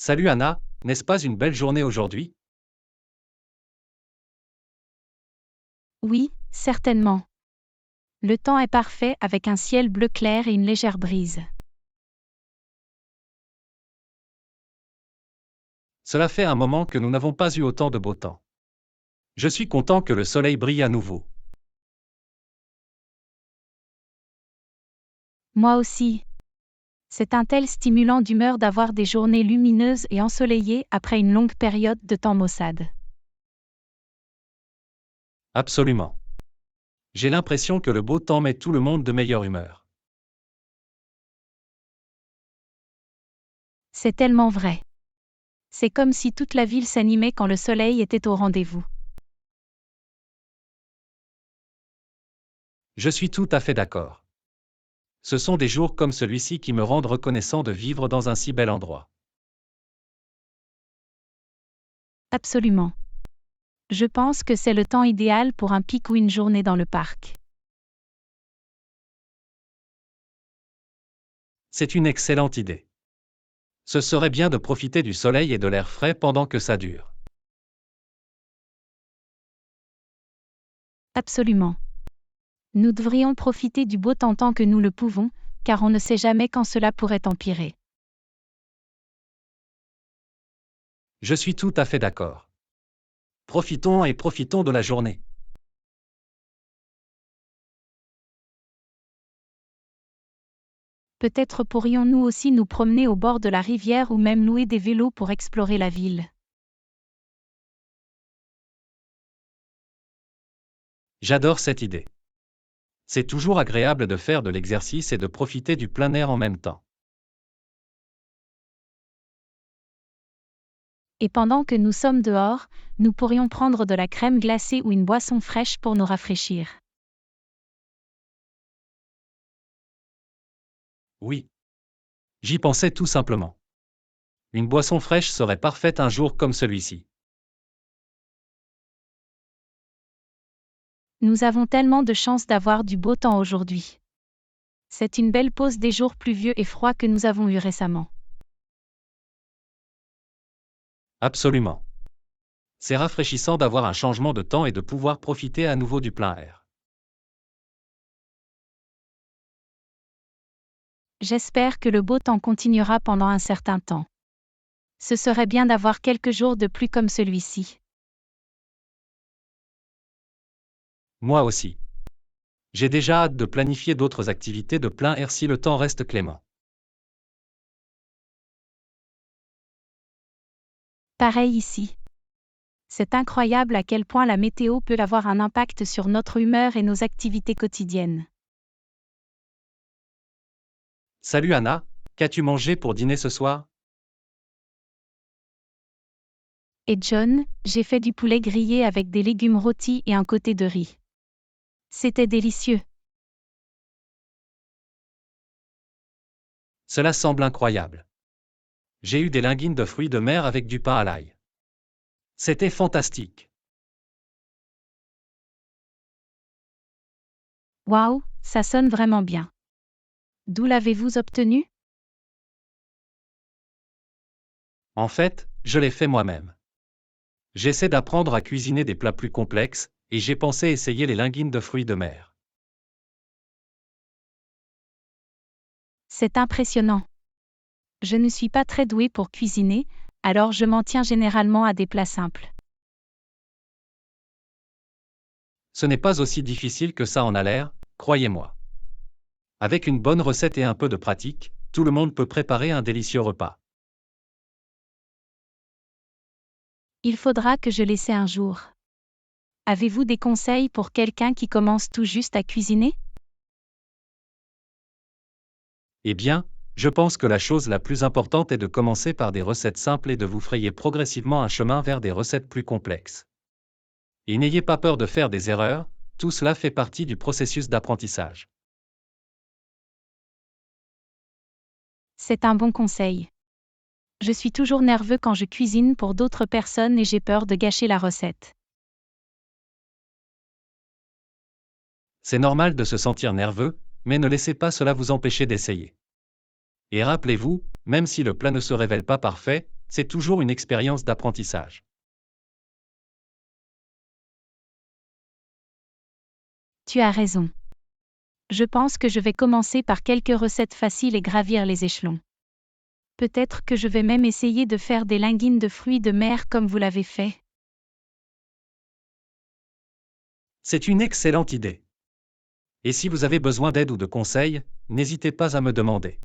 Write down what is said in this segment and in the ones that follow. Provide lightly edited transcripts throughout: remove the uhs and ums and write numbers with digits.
Salut Anna, n'est-ce pas une belle journée aujourd'hui? Oui, certainement. Le temps est parfait avec un ciel bleu clair et une légère brise. Cela fait un moment que nous n'avons pas eu autant de beau temps. Je suis content que le soleil brille à nouveau. Moi aussi. C'est un tel stimulant d'humeur d'avoir des journées lumineuses et ensoleillées après une longue période de temps maussade. Absolument. J'ai l'impression que le beau temps met tout le monde de meilleure humeur. C'est tellement vrai. C'est comme si toute la ville s'animait quand le soleil était au rendez-vous. Je suis tout à fait d'accord. Ce sont des jours comme celui-ci qui me rendent reconnaissant de vivre dans un si bel endroit. Absolument. Je pense que c'est le temps idéal pour un pique ou une journée dans le parc. C'est une excellente idée. Ce serait bien de profiter du soleil et de l'air frais pendant que ça dure. Absolument. Nous devrions profiter du beau temps tant que nous le pouvons, car on ne sait jamais quand cela pourrait empirer. Je suis tout à fait d'accord. Profitons de la journée. Peut-être pourrions-nous aussi nous promener au bord de la rivière ou même louer des vélos pour explorer la ville. J'adore cette idée. C'est toujours agréable de faire de l'exercice et de profiter du plein air en même temps. Et pendant que nous sommes dehors, nous pourrions prendre de la crème glacée ou une boisson fraîche pour nous rafraîchir. Oui. J'y pensais tout simplement. Une boisson fraîche serait parfaite un jour comme celui-ci. Nous avons tellement de chance d'avoir du beau temps aujourd'hui. C'est une belle pause des jours pluvieux et froids que nous avons eus récemment. Absolument. C'est rafraîchissant d'avoir un changement de temps et de pouvoir profiter à nouveau du plein air. J'espère que le beau temps continuera pendant un certain temps. Ce serait bien d'avoir quelques jours de pluie comme celui-ci. Moi aussi. J'ai déjà hâte de planifier d'autres activités de plein air si le temps reste clément. Pareil ici. C'est incroyable à quel point la météo peut avoir un impact sur notre humeur et nos activités quotidiennes. Salut Anna, qu'as-tu mangé pour dîner ce soir? Et John, j'ai fait du poulet grillé avec des légumes rôtis et un côté de riz. C'était délicieux. Cela semble incroyable. J'ai eu des linguines de fruits de mer avec du pain à l'ail. C'était fantastique. Waouh, ça sonne vraiment bien. D'où l'avez-vous obtenu? En fait, je l'ai fait moi-même. J'essaie d'apprendre à cuisiner des plats plus complexes, et j'ai pensé essayer les linguines de fruits de mer. C'est impressionnant. Je ne suis pas très douée pour cuisiner, alors je m'en tiens généralement à des plats simples. Ce n'est pas aussi difficile que ça en a l'air, croyez-moi. Avec une bonne recette et un peu de pratique, tout le monde peut préparer un délicieux repas. Il faudra que je l'essaie un jour. Avez-vous des conseils pour quelqu'un qui commence tout juste à cuisiner? Eh bien, je pense que la chose la plus importante est de commencer par des recettes simples et de vous frayer progressivement un chemin vers des recettes plus complexes. Et n'ayez pas peur de faire des erreurs, tout cela fait partie du processus d'apprentissage. C'est un bon conseil. Je suis toujours nerveux quand je cuisine pour d'autres personnes et j'ai peur de gâcher la recette. C'est normal de se sentir nerveux, mais ne laissez pas cela vous empêcher d'essayer. Et rappelez-vous, même si le plat ne se révèle pas parfait, c'est toujours une expérience d'apprentissage. Tu as raison. Je pense que je vais commencer par quelques recettes faciles et gravir les échelons. Peut-être que je vais même essayer de faire des linguines de fruits de mer comme vous l'avez fait. C'est une excellente idée. Et si vous avez besoin d'aide ou de conseils, n'hésitez pas à me demander.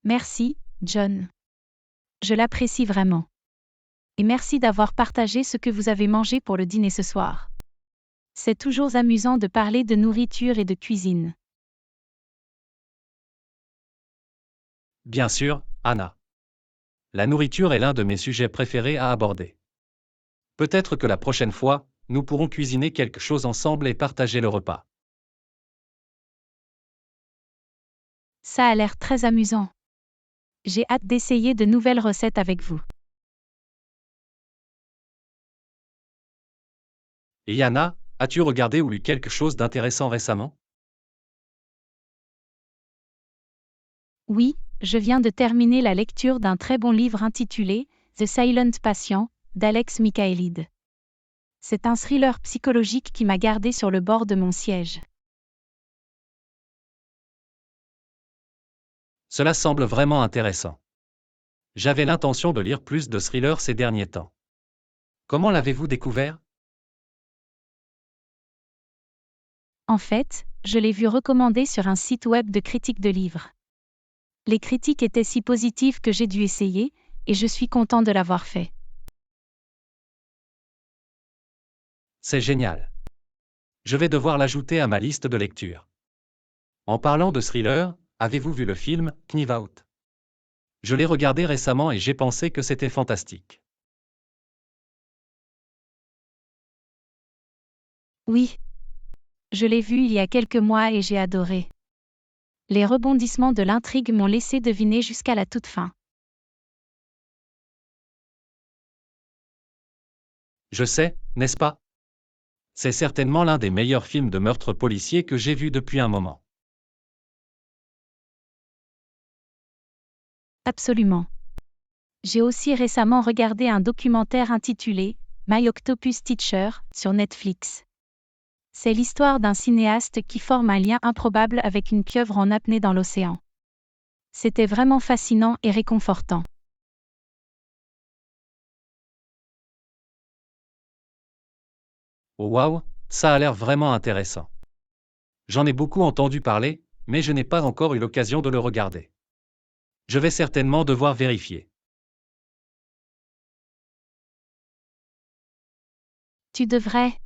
Merci, John. Je l'apprécie vraiment. Et merci d'avoir partagé ce que vous avez mangé pour le dîner ce soir. C'est toujours amusant de parler de nourriture et de cuisine. Bien sûr, Anna. La nourriture est l'un de mes sujets préférés à aborder. Peut-être que la prochaine fois, nous pourrons cuisiner quelque chose ensemble et partager le repas. Ça a l'air très amusant. J'ai hâte d'essayer de nouvelles recettes avec vous. Et Anna, as-tu regardé ou lu quelque chose d'intéressant récemment? Oui, je viens de terminer la lecture d'un très bon livre intitulé The Silent Patient, d'Alex Michaelide. C'est un thriller psychologique qui m'a gardé sur le bord de mon siège. Cela semble vraiment intéressant. J'avais l'intention de lire plus de thrillers ces derniers temps. Comment l'avez-vous découvert? En fait, je l'ai vu recommandé sur un site web de critique de livres. Les critiques étaient si positives que j'ai dû essayer, et je suis content de l'avoir fait. C'est génial. Je vais devoir l'ajouter à ma liste de lecture. En parlant de thriller, avez-vous vu le film Knives Out? Je l'ai regardé récemment et j'ai pensé que c'était fantastique. Oui, je l'ai vu il y a quelques mois et j'ai adoré. Les rebondissements de l'intrigue m'ont laissé deviner jusqu'à la toute fin. Je sais, n'est-ce pas? C'est certainement l'un des meilleurs films de meurtre policier que j'ai vu depuis un moment. Absolument. J'ai aussi récemment regardé un documentaire intitulé My Octopus Teacher sur Netflix. C'est l'histoire d'un cinéaste qui forme un lien improbable avec une pieuvre en apnée dans l'océan. C'était vraiment fascinant et réconfortant. Oh waouh, ça a l'air vraiment intéressant. J'en ai beaucoup entendu parler, mais je n'ai pas encore eu l'occasion de le regarder. Je vais certainement devoir vérifier. Tu devrais.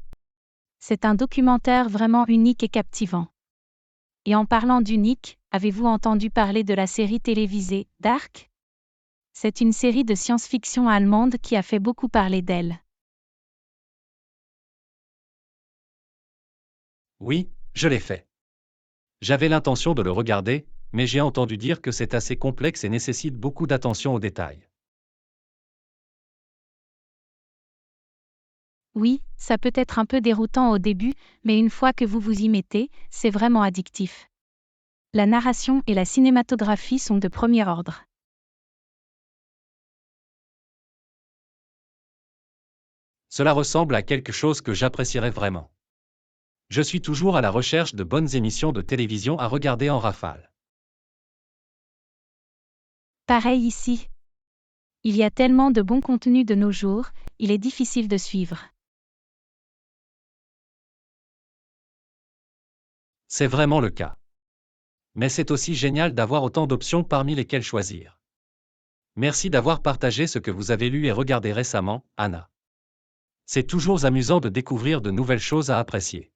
C'est un documentaire vraiment unique et captivant. Et en parlant d'unique, avez-vous entendu parler de la série télévisée Dark? C'est une série de science-fiction allemande qui a fait beaucoup parler d'elle. Oui, je l'ai fait. J'avais l'intention de le regarder, mais j'ai entendu dire que c'est assez complexe et nécessite beaucoup d'attention aux détails. Oui, ça peut être un peu déroutant au début, mais une fois que vous vous y mettez, c'est vraiment addictif. La narration et la cinématographie sont de premier ordre. Cela ressemble à quelque chose que j'apprécierais vraiment. Je suis toujours à la recherche de bonnes émissions de télévision à regarder en rafale. Pareil ici. Il y a tellement de bons contenus de nos jours, il est difficile de suivre. C'est vraiment le cas. Mais c'est aussi génial d'avoir autant d'options parmi lesquelles choisir. Merci d'avoir partagé ce que vous avez lu et regardé récemment, Anna. C'est toujours amusant de découvrir de nouvelles choses à apprécier.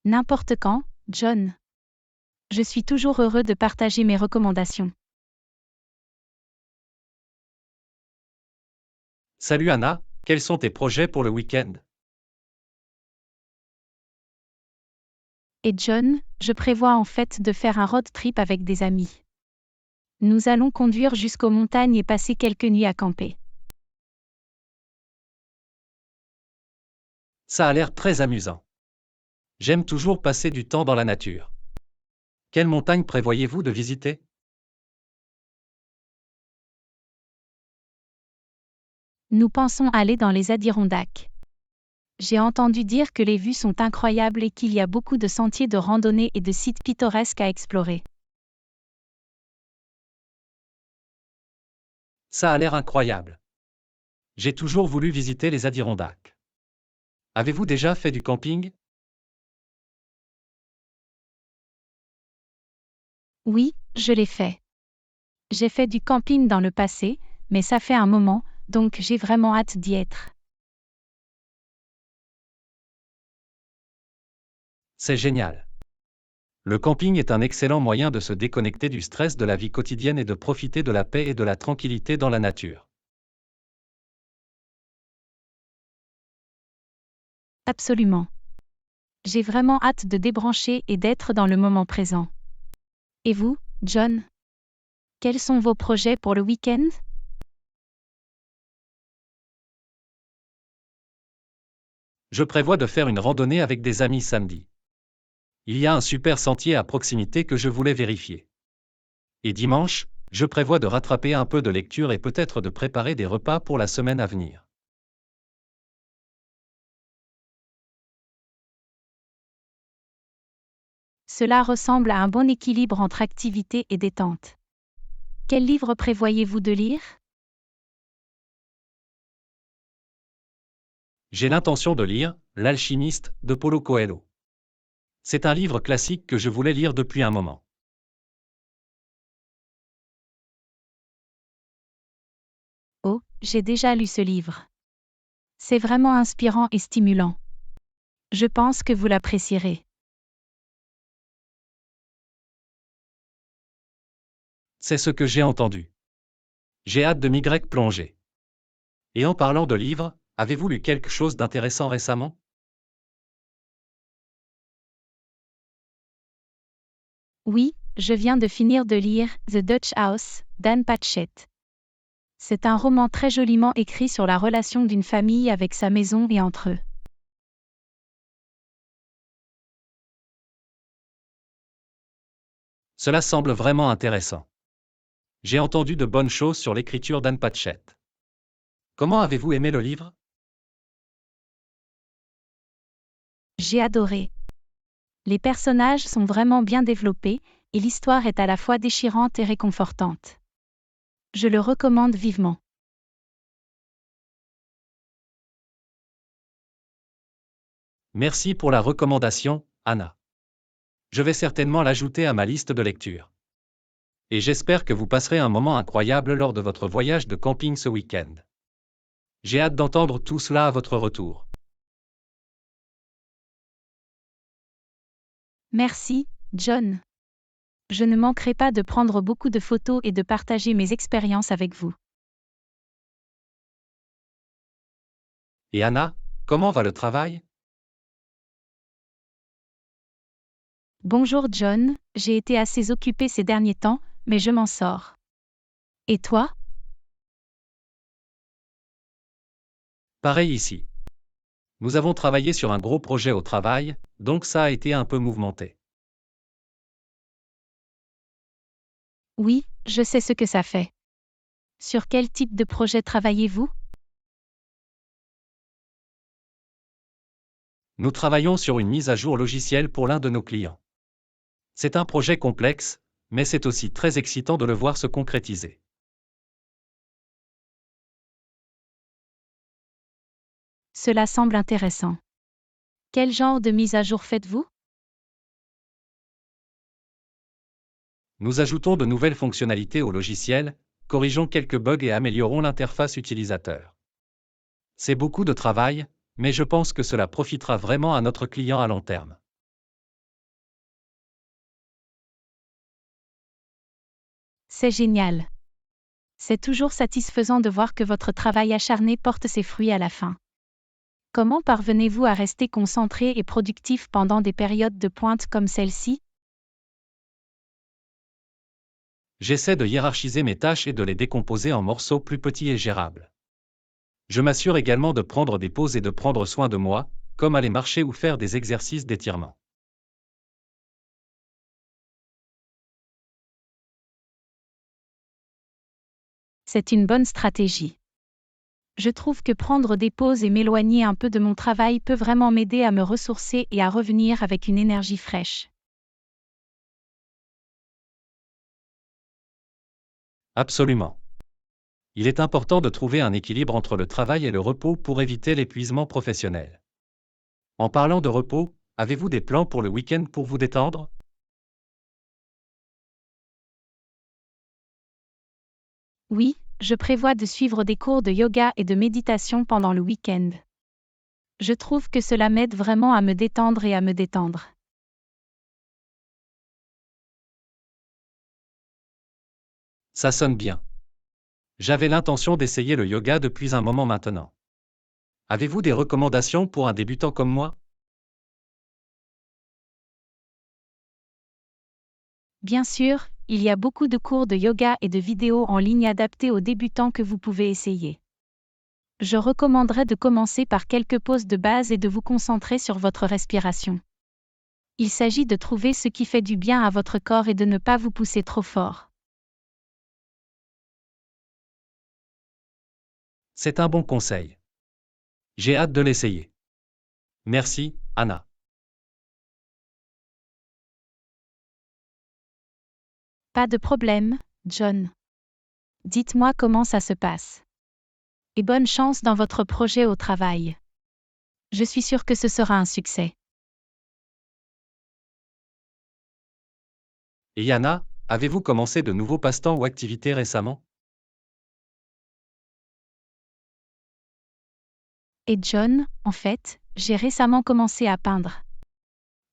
N'importe quand, John. Je suis toujours heureux de partager mes recommandations. Salut Anna, quels sont tes projets pour le week-end? Et John, je prévois en fait de faire un road trip avec des amis. Nous allons conduire jusqu'aux montagnes et passer quelques nuits à camper. Ça a l'air très amusant. J'aime toujours passer du temps dans la nature. Quelle montagne prévoyez-vous de visiter? Nous pensons aller dans les Adirondacks. J'ai entendu dire que les vues sont incroyables et qu'il y a beaucoup de sentiers de randonnée et de sites pittoresques à explorer. Ça a l'air incroyable. J'ai toujours voulu visiter les Adirondacks. Avez-vous déjà fait du camping? Oui, je l'ai fait. J'ai fait du camping dans le passé, mais ça fait un moment, donc j'ai vraiment hâte d'y être. C'est génial. Le camping est un excellent moyen de se déconnecter du stress de la vie quotidienne et de profiter de la paix et de la tranquillité dans la nature. Absolument. J'ai vraiment hâte de débrancher et d'être dans le moment présent. Et vous, John? Quels sont vos projets pour le week-end? Je prévois de faire une randonnée avec des amis samedi. Il y a un super sentier à proximité que je voulais vérifier. Et dimanche, je prévois de rattraper un peu de lecture et peut-être de préparer des repas pour la semaine à venir. Cela ressemble à un bon équilibre entre activité et détente. Quel livre prévoyez-vous de lire? J'ai l'intention de lire L'Alchimiste de Paulo Coelho. C'est un livre classique que je voulais lire depuis un moment. Oh, j'ai déjà lu ce livre. C'est vraiment inspirant et stimulant. Je pense que vous l'apprécierez. C'est ce que j'ai entendu. J'ai hâte de m'y plonger. Et en parlant de livres, avez-vous lu quelque chose d'intéressant récemment? Oui, je viens de finir de lire The Dutch House, d'Anne Patchett. C'est un roman très joliment écrit sur la relation d'une famille avec sa maison et entre eux. Cela semble vraiment intéressant. J'ai entendu de bonnes choses sur l'écriture d'Anne Patchett. Comment avez-vous aimé le livre? J'ai adoré. Les personnages sont vraiment bien développés, et l'histoire est à la fois déchirante et réconfortante. Je le recommande vivement. Merci pour la recommandation, Anna. Je vais certainement l'ajouter à ma liste de lecture. Et j'espère que vous passerez un moment incroyable lors de votre voyage de camping ce week-end. J'ai hâte d'entendre tout cela à votre retour. Merci, John. Je ne manquerai pas de prendre beaucoup de photos et de partager mes expériences avec vous. Et Anna, comment va le travail? Bonjour John, j'ai été assez occupée ces derniers temps, mais je m'en sors. Et toi? Pareil ici. Nous avons travaillé sur un gros projet au travail, donc ça a été un peu mouvementé. Oui, je sais ce que ça fait. Sur quel type de projet travaillez-vous? Nous travaillons sur une mise à jour logicielle pour l'un de nos clients. C'est un projet complexe, mais c'est aussi très excitant de le voir se concrétiser. Cela semble intéressant. Quel genre de mise à jour faites-vous? Nous ajoutons de nouvelles fonctionnalités au logiciel, corrigeons quelques bugs et améliorons l'interface utilisateur. C'est beaucoup de travail, mais je pense que cela profitera vraiment à notre client à long terme. C'est génial. C'est toujours satisfaisant de voir que votre travail acharné porte ses fruits à la fin. Comment parvenez-vous à rester concentré et productif pendant des périodes de pointe comme celle-ci? J'essaie de hiérarchiser mes tâches et de les décomposer en morceaux plus petits et gérables. Je m'assure également de prendre des pauses et de prendre soin de moi, comme aller marcher ou faire des exercices d'étirement. C'est une bonne stratégie. Je trouve que prendre des pauses et m'éloigner un peu de mon travail peut vraiment m'aider à me ressourcer et à revenir avec une énergie fraîche. Absolument. Il est important de trouver un équilibre entre le travail et le repos pour éviter l'épuisement professionnel. En parlant de repos, avez-vous des plans pour le week-end pour vous détendre? Oui, je prévois de suivre des cours de yoga et de méditation pendant le week-end. Je trouve que cela m'aide vraiment à me détendre et à me détendre. Ça sonne bien. J'avais l'intention d'essayer le yoga depuis un moment maintenant. Avez-vous des recommandations pour un débutant comme moi? Bien sûr, il y a beaucoup de cours de yoga et de vidéos en ligne adaptés aux débutants que vous pouvez essayer. Je recommanderais de commencer par quelques poses de base et de vous concentrer sur votre respiration. Il s'agit de trouver ce qui fait du bien à votre corps et de ne pas vous pousser trop fort. C'est un bon conseil. J'ai hâte de l'essayer. Merci, Anna. Pas de problème, John. Dites-moi comment ça se passe. Et bonne chance dans votre projet au travail. Je suis sûre que ce sera un succès. Et Yana, avez-vous commencé de nouveaux passe-temps ou activités récemment? Et John, en fait, j'ai récemment commencé à peindre.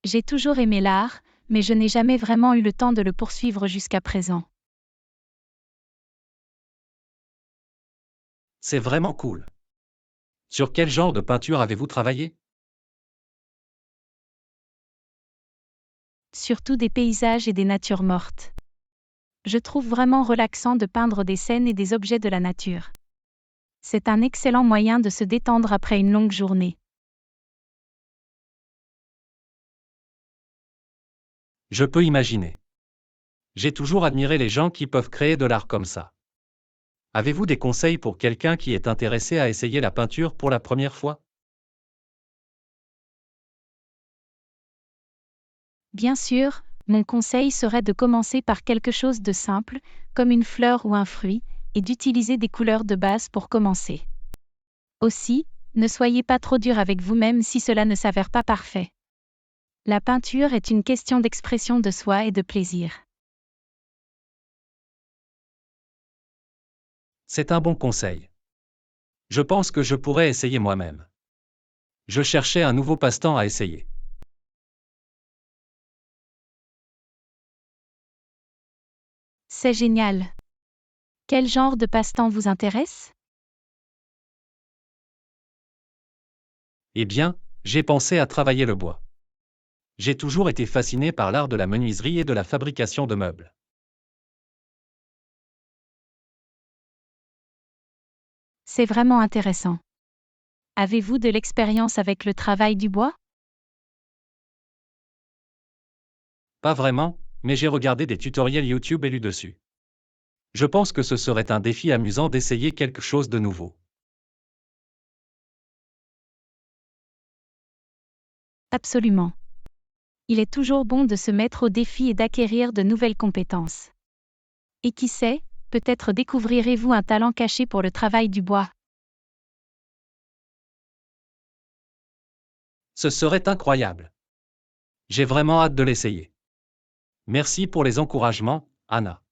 J'ai toujours aimé l'art, mais je n'ai jamais vraiment eu le temps de le poursuivre jusqu'à présent. C'est vraiment cool. Sur quel genre de peinture avez-vous travaillé? Surtout des paysages et des natures mortes. Je trouve vraiment relaxant de peindre des scènes et des objets de la nature. C'est un excellent moyen de se détendre après une longue journée. Je peux imaginer. J'ai toujours admiré les gens qui peuvent créer de l'art comme ça. Avez-vous des conseils pour quelqu'un qui est intéressé à essayer la peinture pour la première fois? Bien sûr, mon conseil serait de commencer par quelque chose de simple, comme une fleur ou un fruit, et d'utiliser des couleurs de base pour commencer. Aussi, ne soyez pas trop dur avec vous-même si cela ne s'avère pas parfait. La peinture est une question d'expression de soi et de plaisir. C'est un bon conseil. Je pense que je pourrais essayer moi-même. Je cherchais un nouveau passe-temps à essayer. C'est génial. Quel genre de passe-temps vous intéresse? Eh bien, j'ai pensé à travailler le bois. J'ai toujours été fasciné par l'art de la menuiserie et de la fabrication de meubles. C'est vraiment intéressant. Avez-vous de l'expérience avec le travail du bois? Pas vraiment, mais j'ai regardé des tutoriels YouTube et lu dessus. Je pense que ce serait un défi amusant d'essayer quelque chose de nouveau. Absolument. Il est toujours bon de se mettre au défi et d'acquérir de nouvelles compétences. Et qui sait, peut-être découvrirez-vous un talent caché pour le travail du bois. Ce serait incroyable. J'ai vraiment hâte de l'essayer. Merci pour les encouragements, Anna.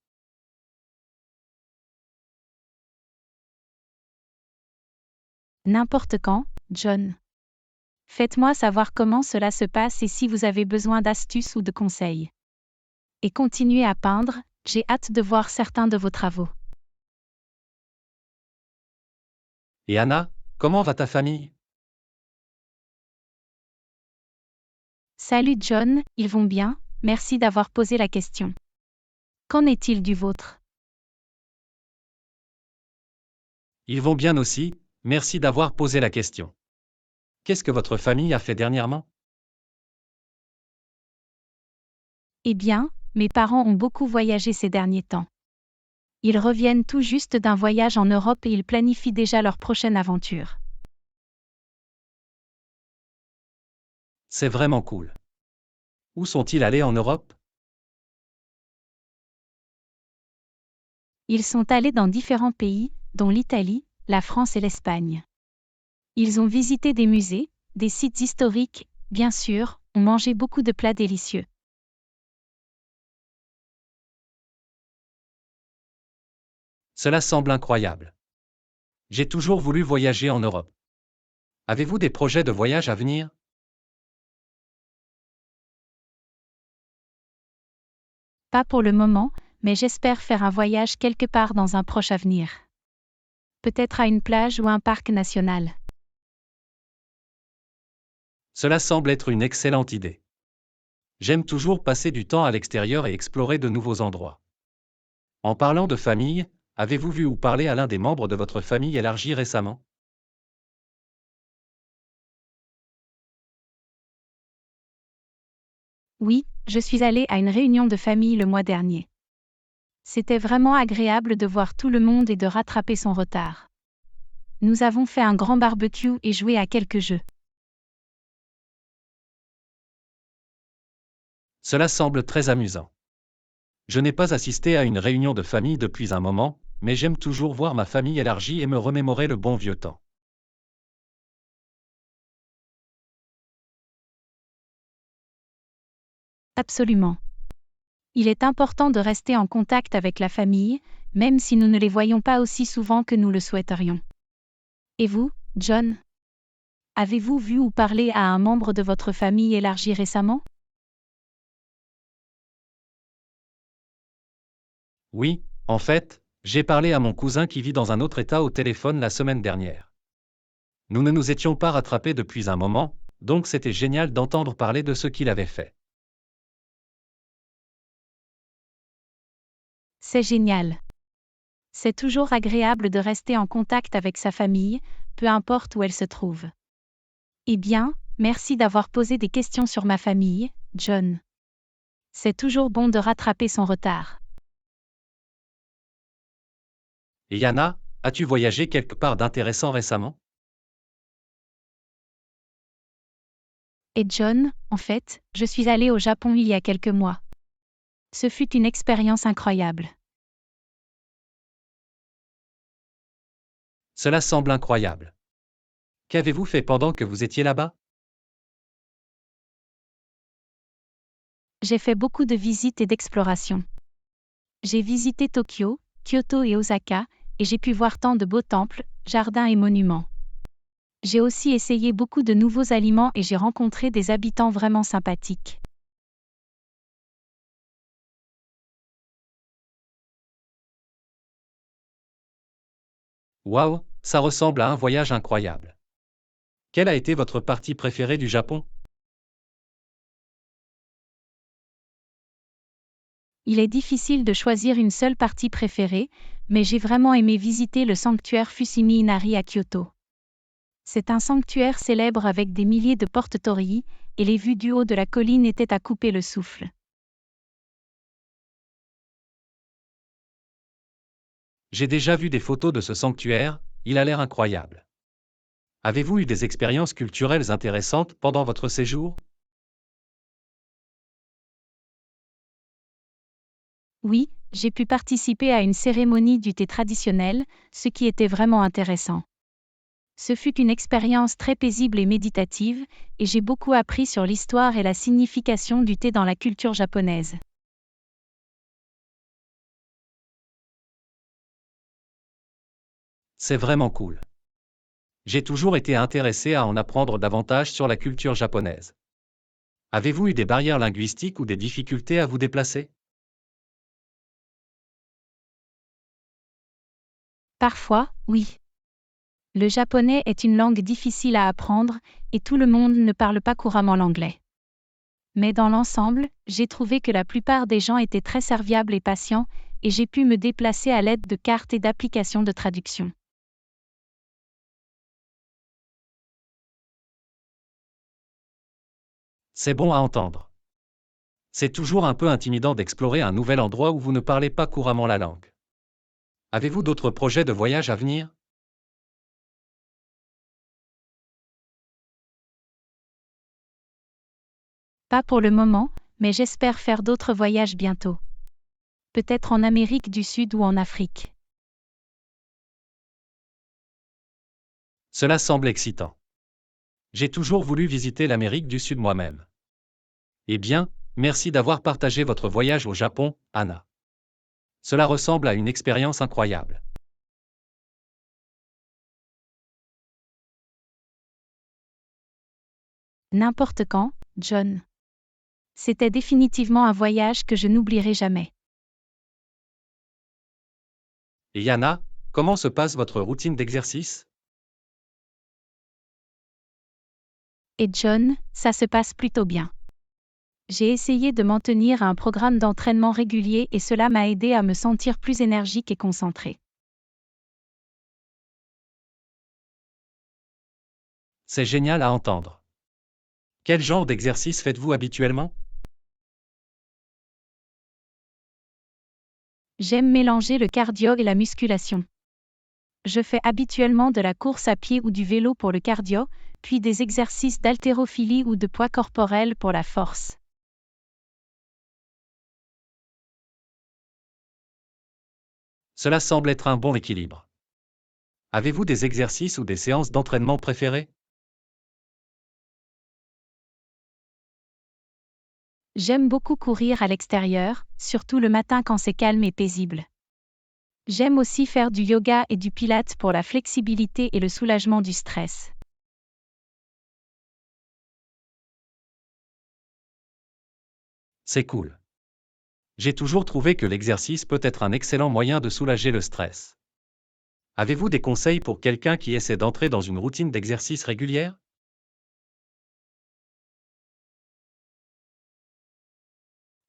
N'importe quand, John. Faites-moi savoir comment cela se passe et si vous avez besoin d'astuces ou de conseils. Et continuez à peindre, j'ai hâte de voir certains de vos travaux. Et Anna, comment va ta famille? Salut John, ils vont bien, merci d'avoir posé la question. Qu'en est-il du vôtre? Ils vont bien aussi, merci d'avoir posé la question. Qu'est-ce que votre famille a fait dernièrement? Eh bien, mes parents ont beaucoup voyagé ces derniers temps. Ils reviennent tout juste d'un voyage en Europe et ils planifient déjà leur prochaine aventure. C'est vraiment cool. Où sont-ils allés en Europe? Ils sont allés dans différents pays, dont l'Italie, la France et l'Espagne. Ils ont visité des musées, des sites historiques, bien sûr, ont mangé beaucoup de plats délicieux. Cela semble incroyable. J'ai toujours voulu voyager en Europe. Avez-vous des projets de voyage à venir? Pas pour le moment, mais j'espère faire un voyage quelque part dans un proche avenir. Peut-être à une plage ou un parc national. Cela semble être une excellente idée. J'aime toujours passer du temps à l'extérieur et explorer de nouveaux endroits. En parlant de famille, avez-vous vu ou parlé à l'un des membres de votre famille élargie récemment? Oui, je suis allée à une réunion de famille le mois dernier. C'était vraiment agréable de voir tout le monde et de rattraper son retard. Nous avons fait un grand barbecue et joué à quelques jeux. Cela semble très amusant. Je n'ai pas assisté à une réunion de famille depuis un moment, mais j'aime toujours voir ma famille élargie et me remémorer le bon vieux temps. Absolument. Il est important de rester en contact avec la famille, même si nous ne les voyons pas aussi souvent que nous le souhaiterions. Et vous, John? Avez-vous vu ou parlé à un membre de votre famille élargie récemment? Oui, en fait, j'ai parlé à mon cousin qui vit dans un autre État au téléphone la semaine dernière. Nous ne nous étions pas rattrapés depuis un moment, donc c'était génial d'entendre parler de ce qu'il avait fait. C'est génial. C'est toujours agréable de rester en contact avec sa famille, peu importe où elle se trouve. Eh bien, merci d'avoir posé des questions sur ma famille, John. C'est toujours bon de rattraper son retard. Et Yana, as-tu voyagé quelque part d'intéressant récemment? Et John, en fait, je suis allée au Japon il y a quelques mois. Ce fut une expérience incroyable. Cela semble incroyable. Qu'avez-vous fait pendant que vous étiez là-bas? J'ai fait beaucoup de visites et d'explorations. J'ai visité Tokyo, Kyoto et Osaka, et j'ai pu voir tant de beaux temples, jardins et monuments. J'ai aussi essayé beaucoup de nouveaux aliments et j'ai rencontré des habitants vraiment sympathiques. Waouh, ça ressemble à un voyage incroyable. Quelle a été votre partie préférée du Japon? Il est difficile de choisir une seule partie préférée, mais j'ai vraiment aimé visiter le sanctuaire Fushimi Inari à Kyoto. C'est un sanctuaire célèbre avec des milliers de portes torii, et les vues du haut de la colline étaient à couper le souffle. J'ai déjà vu des photos de ce sanctuaire, il a l'air incroyable. Avez-vous eu des expériences culturelles intéressantes pendant votre séjour? Oui, j'ai pu participer à une cérémonie du thé traditionnel, ce qui était vraiment intéressant. Ce fut une expérience très paisible et méditative, et j'ai beaucoup appris sur l'histoire et la signification du thé dans la culture japonaise. C'est vraiment cool. J'ai toujours été intéressé à en apprendre davantage sur la culture japonaise. Avez-vous eu des barrières linguistiques ou des difficultés à vous déplacer? Parfois, oui. Le japonais est une langue difficile à apprendre, et tout le monde ne parle pas couramment l'anglais. Mais dans l'ensemble, j'ai trouvé que la plupart des gens étaient très serviables et patients, et j'ai pu me déplacer à l'aide de cartes et d'applications de traduction. C'est bon à entendre. C'est toujours un peu intimidant d'explorer un nouvel endroit où vous ne parlez pas couramment la langue. Avez-vous d'autres projets de voyage à venir? Pas pour le moment, mais j'espère faire d'autres voyages bientôt. Peut-être en Amérique du Sud ou en Afrique. Cela semble excitant. J'ai toujours voulu visiter l'Amérique du Sud moi-même. Eh bien, merci d'avoir partagé votre voyage au Japon, Anna. Cela ressemble à une expérience incroyable. N'importe quand, John. C'était définitivement un voyage que je n'oublierai jamais. Et Yana, comment se passe votre routine d'exercice? Et John, ça se passe plutôt bien. J'ai essayé de m'en tenir à un programme d'entraînement régulier et cela m'a aidé à me sentir plus énergique et concentré. C'est génial à entendre. Quel genre d'exercice faites-vous habituellement? J'aime mélanger le cardio et la musculation. Je fais habituellement de la course à pied ou du vélo pour le cardio, puis des exercices d'haltérophilie ou de poids corporel pour la force. Cela semble être un bon équilibre. Avez-vous des exercices ou des séances d'entraînement préférées? J'aime beaucoup courir à l'extérieur, surtout le matin quand c'est calme et paisible. J'aime aussi faire du yoga et du pilates pour la flexibilité et le soulagement du stress. C'est cool. J'ai toujours trouvé que l'exercice peut être un excellent moyen de soulager le stress. Avez-vous des conseils pour quelqu'un qui essaie d'entrer dans une routine d'exercice régulière?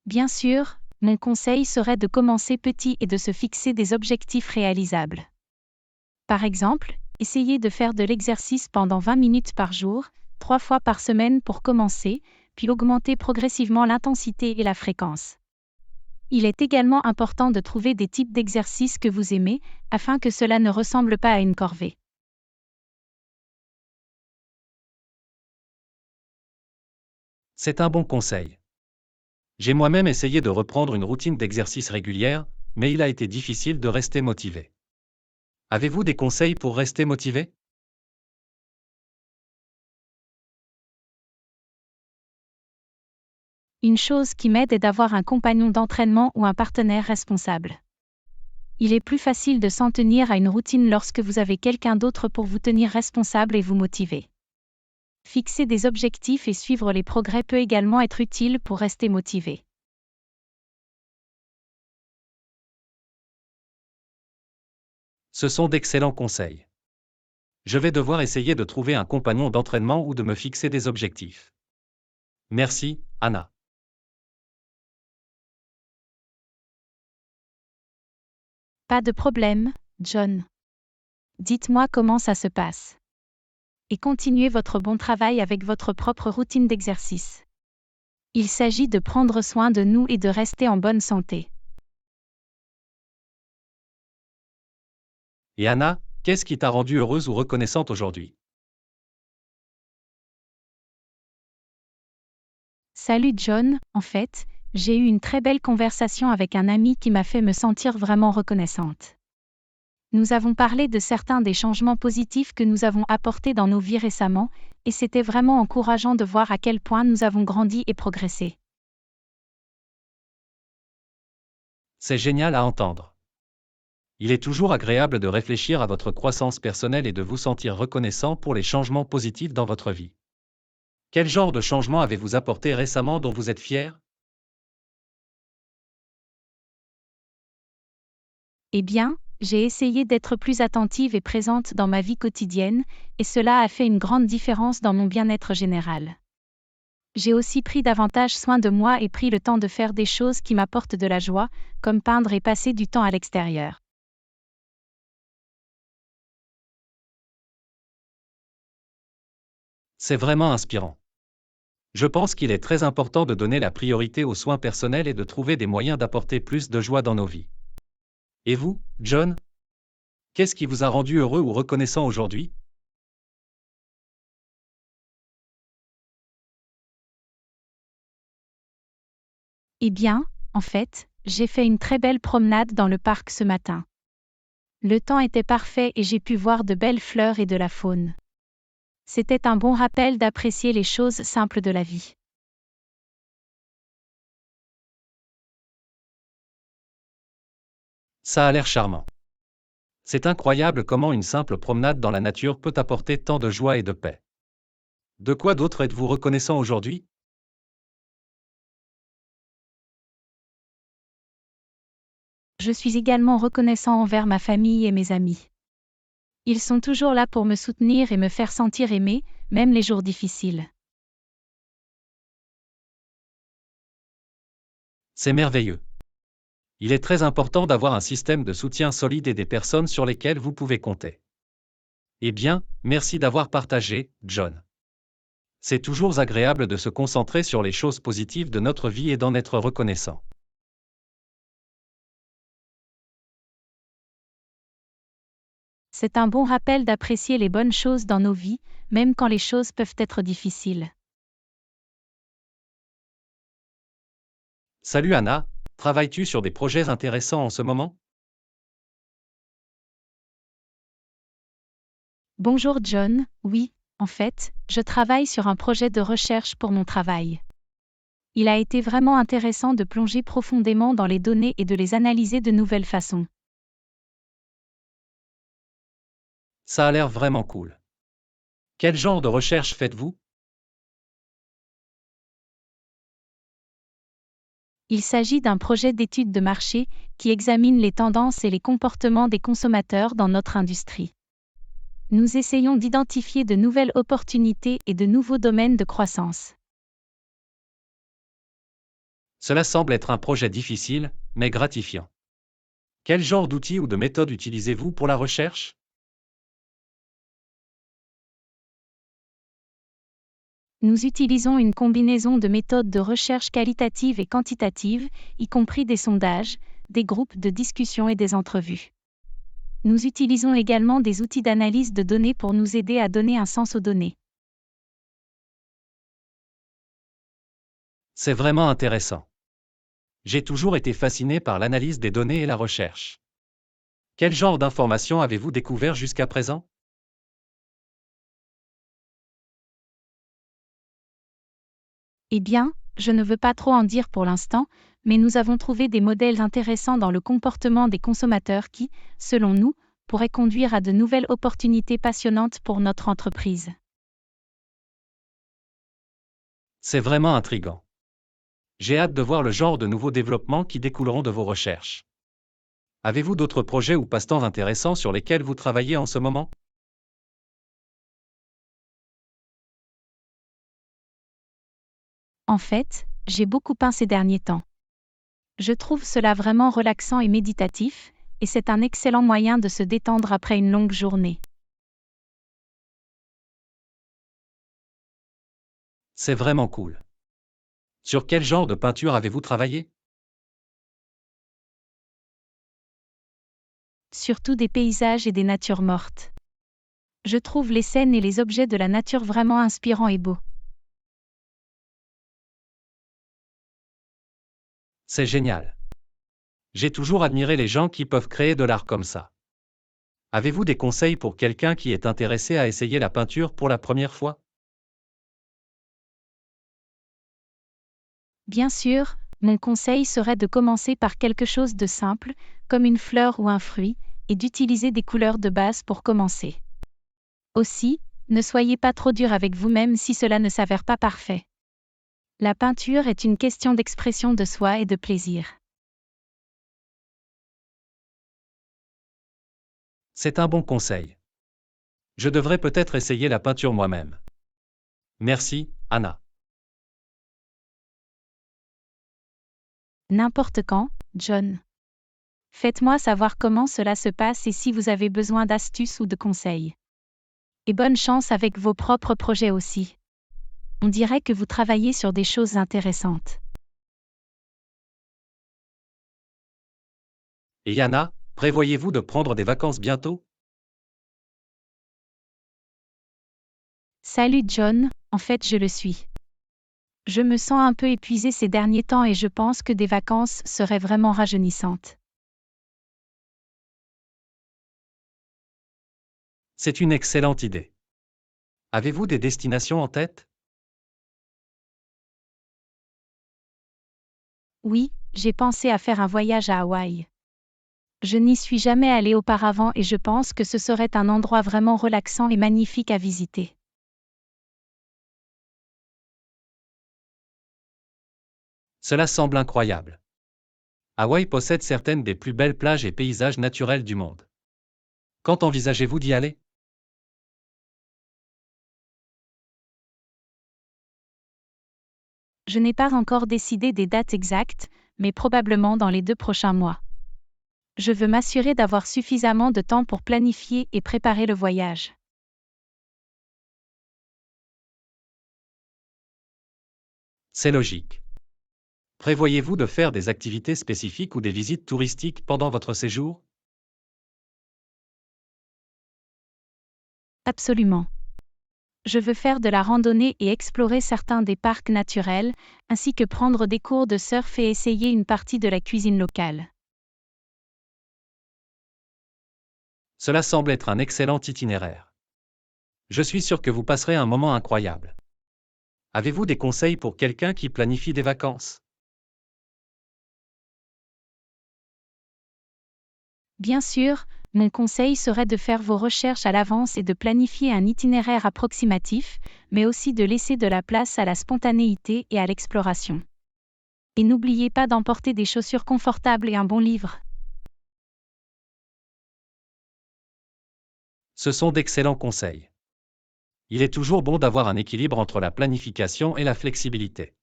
Bien sûr, mon conseil serait de commencer petit et de se fixer des objectifs réalisables. Par exemple, essayez de faire de l'exercice pendant 20 minutes par jour, 3 fois par semaine pour commencer, puis augmenter progressivement l'intensité et la fréquence. Il est également important de trouver des types d'exercices que vous aimez, afin que cela ne ressemble pas à une corvée. C'est un bon conseil. J'ai moi-même essayé de reprendre une routine d'exercice régulière, mais il a été difficile de rester motivé. Avez-vous des conseils pour rester motivé? Une chose qui m'aide est d'avoir un compagnon d'entraînement ou un partenaire responsable. Il est plus facile de s'en tenir à une routine lorsque vous avez quelqu'un d'autre pour vous tenir responsable et vous motiver. Fixer des objectifs et suivre les progrès peut également être utile pour rester motivé. Ce sont d'excellents conseils. Je vais devoir essayer de trouver un compagnon d'entraînement ou de me fixer des objectifs. Merci, Anna. Pas de problème, John. Dites-moi comment ça se passe. Et continuez votre bon travail avec votre propre routine d'exercice. Il s'agit de prendre soin de nous et de rester en bonne santé. Et Anna, qu'est-ce qui t'a rendue heureuse ou reconnaissante aujourd'hui? Salut John, en fait, j'ai eu une très belle conversation avec un ami qui m'a fait me sentir vraiment reconnaissante. Nous avons parlé de certains des changements positifs que nous avons apportés dans nos vies récemment, et c'était vraiment encourageant de voir à quel point nous avons grandi et progressé. C'est génial à entendre. Il est toujours agréable de réfléchir à votre croissance personnelle et de vous sentir reconnaissant pour les changements positifs dans votre vie. Quel genre de changement avez-vous apporté récemment dont vous êtes fier? Eh bien, j'ai essayé d'être plus attentive et présente dans ma vie quotidienne, et cela a fait une grande différence dans mon bien-être général. J'ai aussi pris davantage soin de moi et pris le temps de faire des choses qui m'apportent de la joie, comme peindre et passer du temps à l'extérieur. C'est vraiment inspirant. Je pense qu'il est très important de donner la priorité aux soins personnels et de trouver des moyens d'apporter plus de joie dans nos vies. Et vous, John? Qu'est-ce qui vous a rendu heureux ou reconnaissant aujourd'hui? Eh bien, en fait, j'ai fait une très belle promenade dans le parc ce matin. Le temps était parfait et j'ai pu voir de belles fleurs et de la faune. C'était un bon rappel d'apprécier les choses simples de la vie. Ça a l'air charmant. C'est incroyable comment une simple promenade dans la nature peut apporter tant de joie et de paix. De quoi d'autre êtes-vous reconnaissant aujourd'hui? Je suis également reconnaissant envers ma famille et mes amis. Ils sont toujours là pour me soutenir et me faire sentir aimé, même les jours difficiles. C'est merveilleux. Il est très important d'avoir un système de soutien solide et des personnes sur lesquelles vous pouvez compter. Eh bien, merci d'avoir partagé, John. C'est toujours agréable de se concentrer sur les choses positives de notre vie et d'en être reconnaissant. C'est un bon rappel d'apprécier les bonnes choses dans nos vies, même quand les choses peuvent être difficiles. Salut Anna, travailles-tu sur des projets intéressants en ce moment? Bonjour John, oui, en fait, je travaille sur un projet de recherche pour mon travail. Il a été vraiment intéressant de plonger profondément dans les données et de les analyser de nouvelles façons. Ça a l'air vraiment cool. Quel genre de recherche faites-vous? Il s'agit d'un projet d'étude de marché qui examine les tendances et les comportements des consommateurs dans notre industrie. Nous essayons d'identifier de nouvelles opportunités et de nouveaux domaines de croissance. Cela semble être un projet difficile, mais gratifiant. Quel genre d'outils ou de méthodes utilisez-vous pour la recherche? Nous utilisons une combinaison de méthodes de recherche qualitatives et quantitatives, y compris des sondages, des groupes de discussion et des entrevues. Nous utilisons également des outils d'analyse de données pour nous aider à donner un sens aux données. C'est vraiment intéressant. J'ai toujours été fasciné par l'analyse des données et la recherche. Quel genre d'informations avez-vous découvert jusqu'à présent? Eh bien, je ne veux pas trop en dire pour l'instant, mais nous avons trouvé des modèles intéressants dans le comportement des consommateurs qui, selon nous, pourraient conduire à de nouvelles opportunités passionnantes pour notre entreprise. C'est vraiment intriguant. J'ai hâte de voir le genre de nouveaux développements qui découleront de vos recherches. Avez-vous d'autres projets ou passe-temps intéressants sur lesquels vous travaillez en ce moment? En fait, j'ai beaucoup peint ces derniers temps. Je trouve cela vraiment relaxant et méditatif, et c'est un excellent moyen de se détendre après une longue journée. C'est vraiment cool. Sur quel genre de peinture avez-vous travaillé? Surtout des paysages et des natures mortes. Je trouve les scènes et les objets de la nature vraiment inspirants et beaux. C'est génial. J'ai toujours admiré les gens qui peuvent créer de l'art comme ça. Avez-vous des conseils pour quelqu'un qui est intéressé à essayer la peinture pour la première fois? Bien sûr, mon conseil serait de commencer par quelque chose de simple, comme une fleur ou un fruit, et d'utiliser des couleurs de base pour commencer. Aussi, ne soyez pas trop dur avec vous-même si cela ne s'avère pas parfait. La peinture est une question d'expression de soi et de plaisir. C'est un bon conseil. Je devrais peut-être essayer la peinture moi-même. Merci, Anna. N'importe quand, John. Faites-moi savoir comment cela se passe et si vous avez besoin d'astuces ou de conseils. Et bonne chance avec vos propres projets aussi. On dirait que vous travaillez sur des choses intéressantes. Et Yana, prévoyez-vous de prendre des vacances bientôt? Salut John, en fait je le suis. Je me sens un peu épuisée ces derniers temps et je pense que des vacances seraient vraiment rajeunissantes. C'est une excellente idée. Avez-vous des destinations en tête? Oui, j'ai pensé à faire un voyage à Hawaï. Je n'y suis jamais allée auparavant et je pense que ce serait un endroit vraiment relaxant et magnifique à visiter. Cela semble incroyable. Hawaï possède certaines des plus belles plages et paysages naturels du monde. Quand envisagez-vous d'y aller? Je n'ai pas encore décidé des dates exactes, mais probablement dans les 2 prochains mois. Je veux m'assurer d'avoir suffisamment de temps pour planifier et préparer le voyage. C'est logique. Prévoyez-vous de faire des activités spécifiques ou des visites touristiques pendant votre séjour? Absolument. Je veux faire de la randonnée et explorer certains des parcs naturels, ainsi que prendre des cours de surf et essayer une partie de la cuisine locale. Cela semble être un excellent itinéraire. Je suis sûr que vous passerez un moment incroyable. Avez-vous des conseils pour quelqu'un qui planifie des vacances? Bien sûr, mon conseil serait de faire vos recherches à l'avance et de planifier un itinéraire approximatif, mais aussi de laisser de la place à la spontanéité et à l'exploration. Et n'oubliez pas d'emporter des chaussures confortables et un bon livre. Ce sont d'excellents conseils. Il est toujours bon d'avoir un équilibre entre la planification et la flexibilité.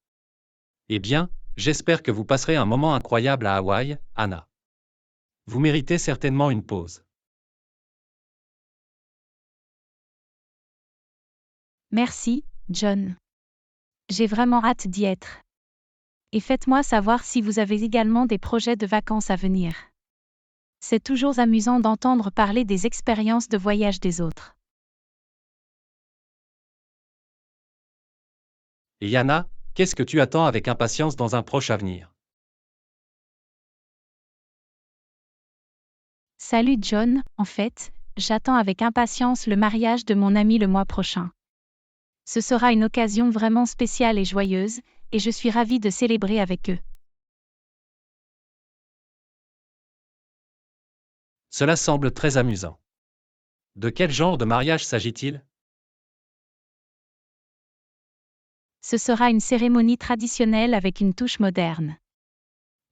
Eh bien, j'espère que vous passerez un moment incroyable à Hawaï, Anna. Vous méritez certainement une pause. Merci, John. J'ai vraiment hâte d'y être. Et faites-moi savoir si vous avez également des projets de vacances à venir. C'est toujours amusant d'entendre parler des expériences de voyage des autres. Et Yana, qu'est-ce que tu attends avec impatience dans un proche avenir? Salut John, en fait, j'attends avec impatience le mariage de mon ami le mois prochain. Ce sera une occasion vraiment spéciale et joyeuse, et je suis ravie de célébrer avec eux. Cela semble très amusant. De quel genre de mariage s'agit-il? Ce sera une cérémonie traditionnelle avec une touche moderne.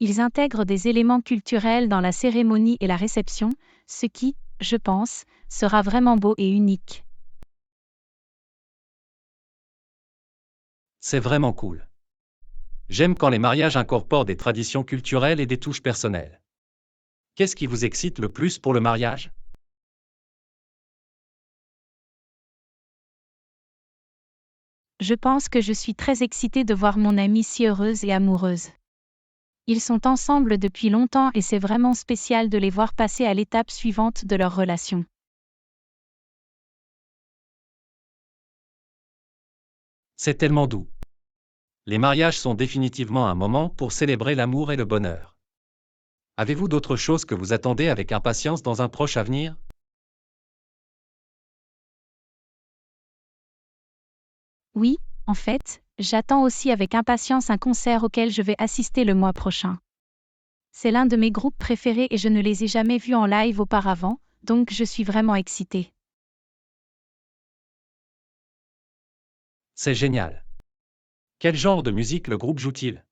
Ils intègrent des éléments culturels dans la cérémonie et la réception, ce qui, je pense, sera vraiment beau et unique. C'est vraiment cool. J'aime quand les mariages incorporent des traditions culturelles et des touches personnelles. Qu'est-ce qui vous excite le plus pour le mariage? Je pense que je suis très excitée de voir mon amie si heureuse et amoureuse. Ils sont ensemble depuis longtemps et c'est vraiment spécial de les voir passer à l'étape suivante de leur relation. C'est tellement doux. Les mariages sont définitivement un moment pour célébrer l'amour et le bonheur. Avez-vous d'autres choses que vous attendez avec impatience dans un proche avenir? Oui, en fait, j'attends aussi avec impatience un concert auquel je vais assister le mois prochain. C'est l'un de mes groupes préférés et je ne les ai jamais vus en live auparavant, donc je suis vraiment excitée. C'est génial. Quel genre de musique le groupe joue-t-il?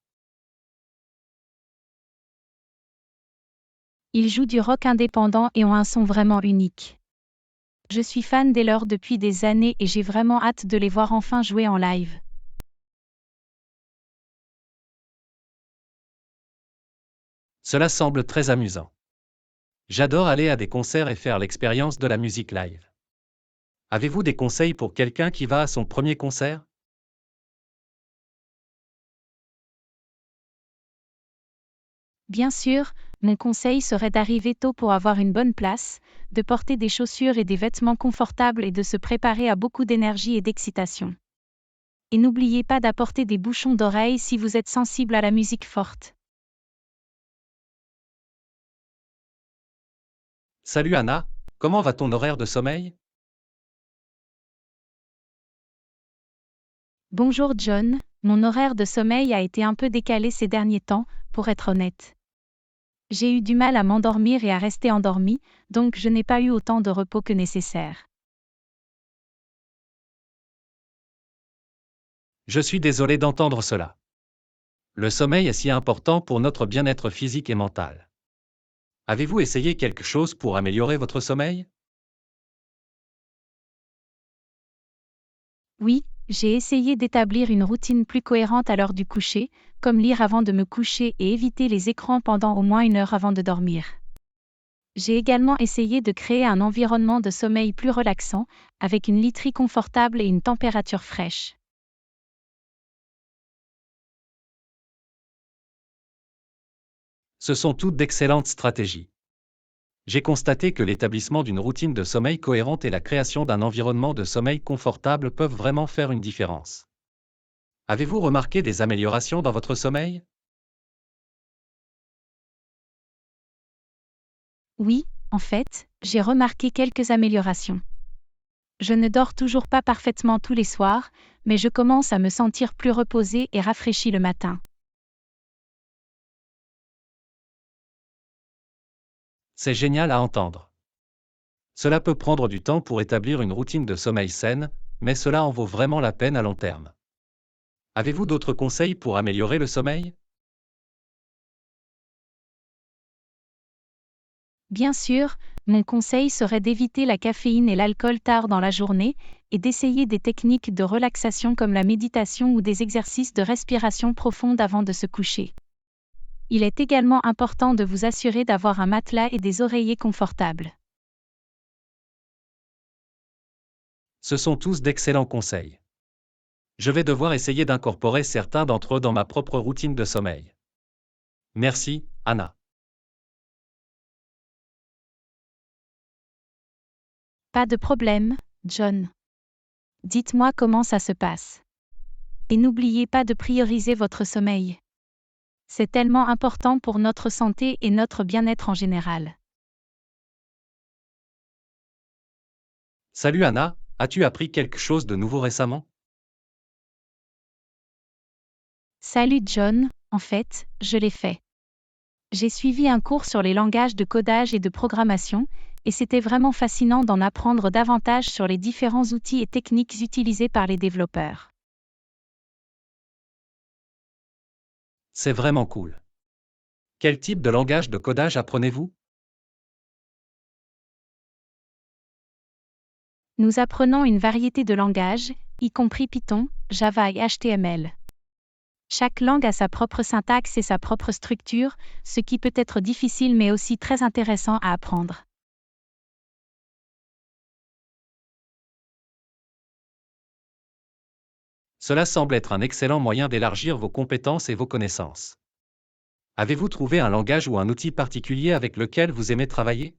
Ils jouent du rock indépendant et ont un son vraiment unique. Je suis fan dès lors depuis des années et j'ai vraiment hâte de les voir enfin jouer en live. Cela semble très amusant. J'adore aller à des concerts et faire l'expérience de la musique live. Avez-vous des conseils pour quelqu'un qui va à son premier concert? Bien sûr, mon conseil serait d'arriver tôt pour avoir une bonne place, de porter des chaussures et des vêtements confortables et de se préparer à beaucoup d'énergie et d'excitation. Et n'oubliez pas d'apporter des bouchons d'oreilles si vous êtes sensible à la musique forte. Salut Anna, comment va ton horaire de sommeil? Bonjour John, mon horaire de sommeil a été un peu décalé ces derniers temps, pour être honnête. J'ai eu du mal à m'endormir et à rester endormi, donc je n'ai pas eu autant de repos que nécessaire. Je suis désolé d'entendre cela. Le sommeil est si important pour notre bien-être physique et mental. Avez-vous essayé quelque chose pour améliorer votre sommeil? Oui, j'ai essayé d'établir une routine plus cohérente à l'heure du coucher, comme lire avant de me coucher et éviter les écrans pendant au moins 1 heure avant de dormir. J'ai également essayé de créer un environnement de sommeil plus relaxant, avec une literie confortable et une température fraîche. Ce sont toutes d'excellentes stratégies. J'ai constaté que l'établissement d'une routine de sommeil cohérente et la création d'un environnement de sommeil confortable peuvent vraiment faire une différence. Avez-vous remarqué des améliorations dans votre sommeil? Oui, en fait, j'ai remarqué quelques améliorations. Je ne dors toujours pas parfaitement tous les soirs, mais je commence à me sentir plus reposée et rafraîchie le matin. C'est génial à entendre. Cela peut prendre du temps pour établir une routine de sommeil saine, mais cela en vaut vraiment la peine à long terme. Avez-vous d'autres conseils pour améliorer le sommeil? Bien sûr, mon conseil serait d'éviter la caféine et l'alcool tard dans la journée, et d'essayer des techniques de relaxation comme la méditation ou des exercices de respiration profonde avant de se coucher. Il est également important de vous assurer d'avoir un matelas et des oreillers confortables. Ce sont tous d'excellents conseils. Je vais devoir essayer d'incorporer certains d'entre eux dans ma propre routine de sommeil. Merci, Anna. Pas de problème, John. Dites-moi comment ça se passe. Et n'oubliez pas de prioriser votre sommeil. C'est tellement important pour notre santé et notre bien-être en général. Salut Anna, as-tu appris quelque chose de nouveau récemment? Salut John, en fait, je l'ai fait. J'ai suivi un cours sur les langages de codage et de programmation, et c'était vraiment fascinant d'en apprendre davantage sur les différents outils et techniques utilisés par les développeurs. C'est vraiment cool. Quel type de langage de codage apprenez-vous? Nous apprenons une variété de langages, y compris Python, Java et HTML. Chaque langue a sa propre syntaxe et sa propre structure, ce qui peut être difficile mais aussi très intéressant à apprendre. Cela semble être un excellent moyen d'élargir vos compétences et vos connaissances. Avez-vous trouvé un langage ou un outil particulier avec lequel vous aimez travailler?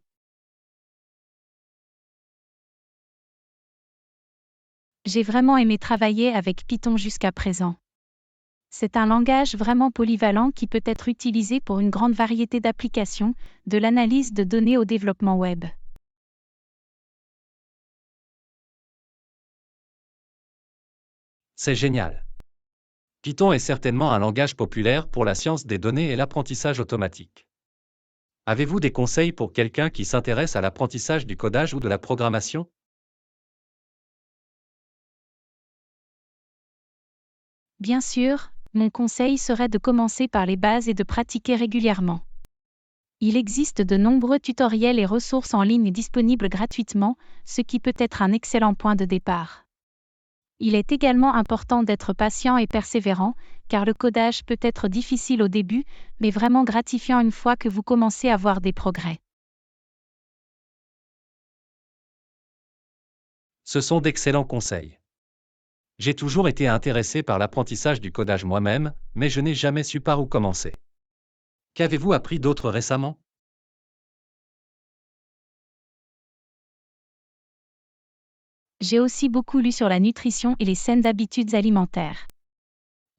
J'ai vraiment aimé travailler avec Python jusqu'à présent. C'est un langage vraiment polyvalent qui peut être utilisé pour une grande variété d'applications, de l'analyse de données au développement web. C'est génial. Python est certainement un langage populaire pour la science des données et l'apprentissage automatique. Avez-vous des conseils pour quelqu'un qui s'intéresse à l'apprentissage du codage ou de la programmation? Bien sûr, mon conseil serait de commencer par les bases et de pratiquer régulièrement. Il existe de nombreux tutoriels et ressources en ligne disponibles gratuitement, ce qui peut être un excellent point de départ. Il est également important d'être patient et persévérant, car le codage peut être difficile au début, mais vraiment gratifiant une fois que vous commencez à voir des progrès. Ce sont d'excellents conseils. J'ai toujours été intéressé par l'apprentissage du codage moi-même, mais je n'ai jamais su par où commencer. Qu'avez-vous appris d'autre récemment? J'ai aussi beaucoup lu sur la nutrition et les saines habitudes alimentaires.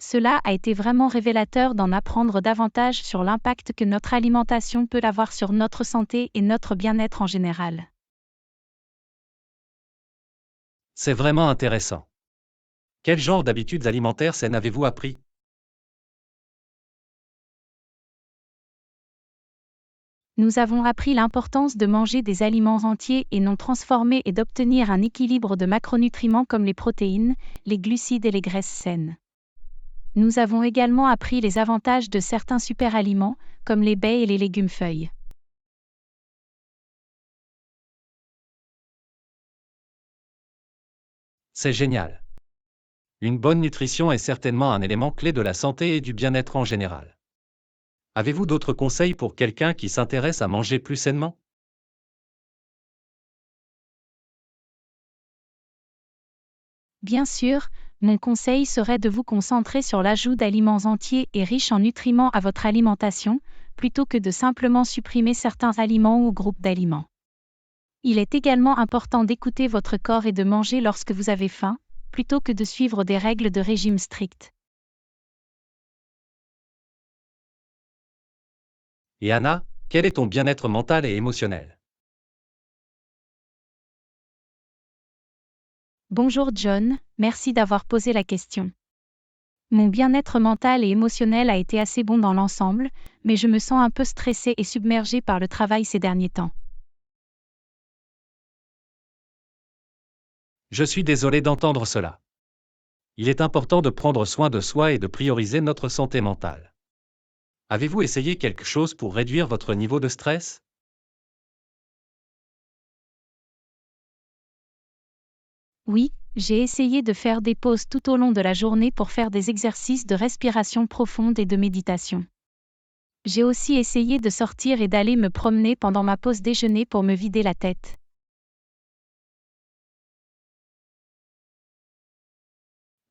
Cela a été vraiment révélateur d'en apprendre davantage sur l'impact que notre alimentation peut avoir sur notre santé et notre bien-être en général. C'est vraiment intéressant. Quel genre d'habitudes alimentaires saines avez-vous appris? Nous avons appris l'importance de manger des aliments entiers et non transformés et d'obtenir un équilibre de macronutriments comme les protéines, les glucides et les graisses saines. Nous avons également appris les avantages de certains superaliments, comme les baies et les légumes-feuilles. C'est génial. Une bonne nutrition est certainement un élément clé de la santé et du bien-être en général. Avez-vous d'autres conseils pour quelqu'un qui s'intéresse à manger plus sainement? Bien sûr, mon conseil serait de vous concentrer sur l'ajout d'aliments entiers et riches en nutriments à votre alimentation, plutôt que de simplement supprimer certains aliments ou groupes d'aliments. Il est également important d'écouter votre corps et de manger lorsque vous avez faim, plutôt que de suivre des règles de régime strictes. Et Anna, quel est ton bien-être mental et émotionnel? Bonjour John, merci d'avoir posé la question. Mon bien-être mental et émotionnel a été assez bon dans l'ensemble, mais je me sens un peu stressée et submergée par le travail ces derniers temps. Je suis désolé d'entendre cela. Il est important de prendre soin de soi et de prioriser notre santé mentale. Avez-vous essayé quelque chose pour réduire votre niveau de stress? Oui, j'ai essayé de faire des pauses tout au long de la journée pour faire des exercices de respiration profonde et de méditation. J'ai aussi essayé de sortir et d'aller me promener pendant ma pause déjeuner pour me vider la tête.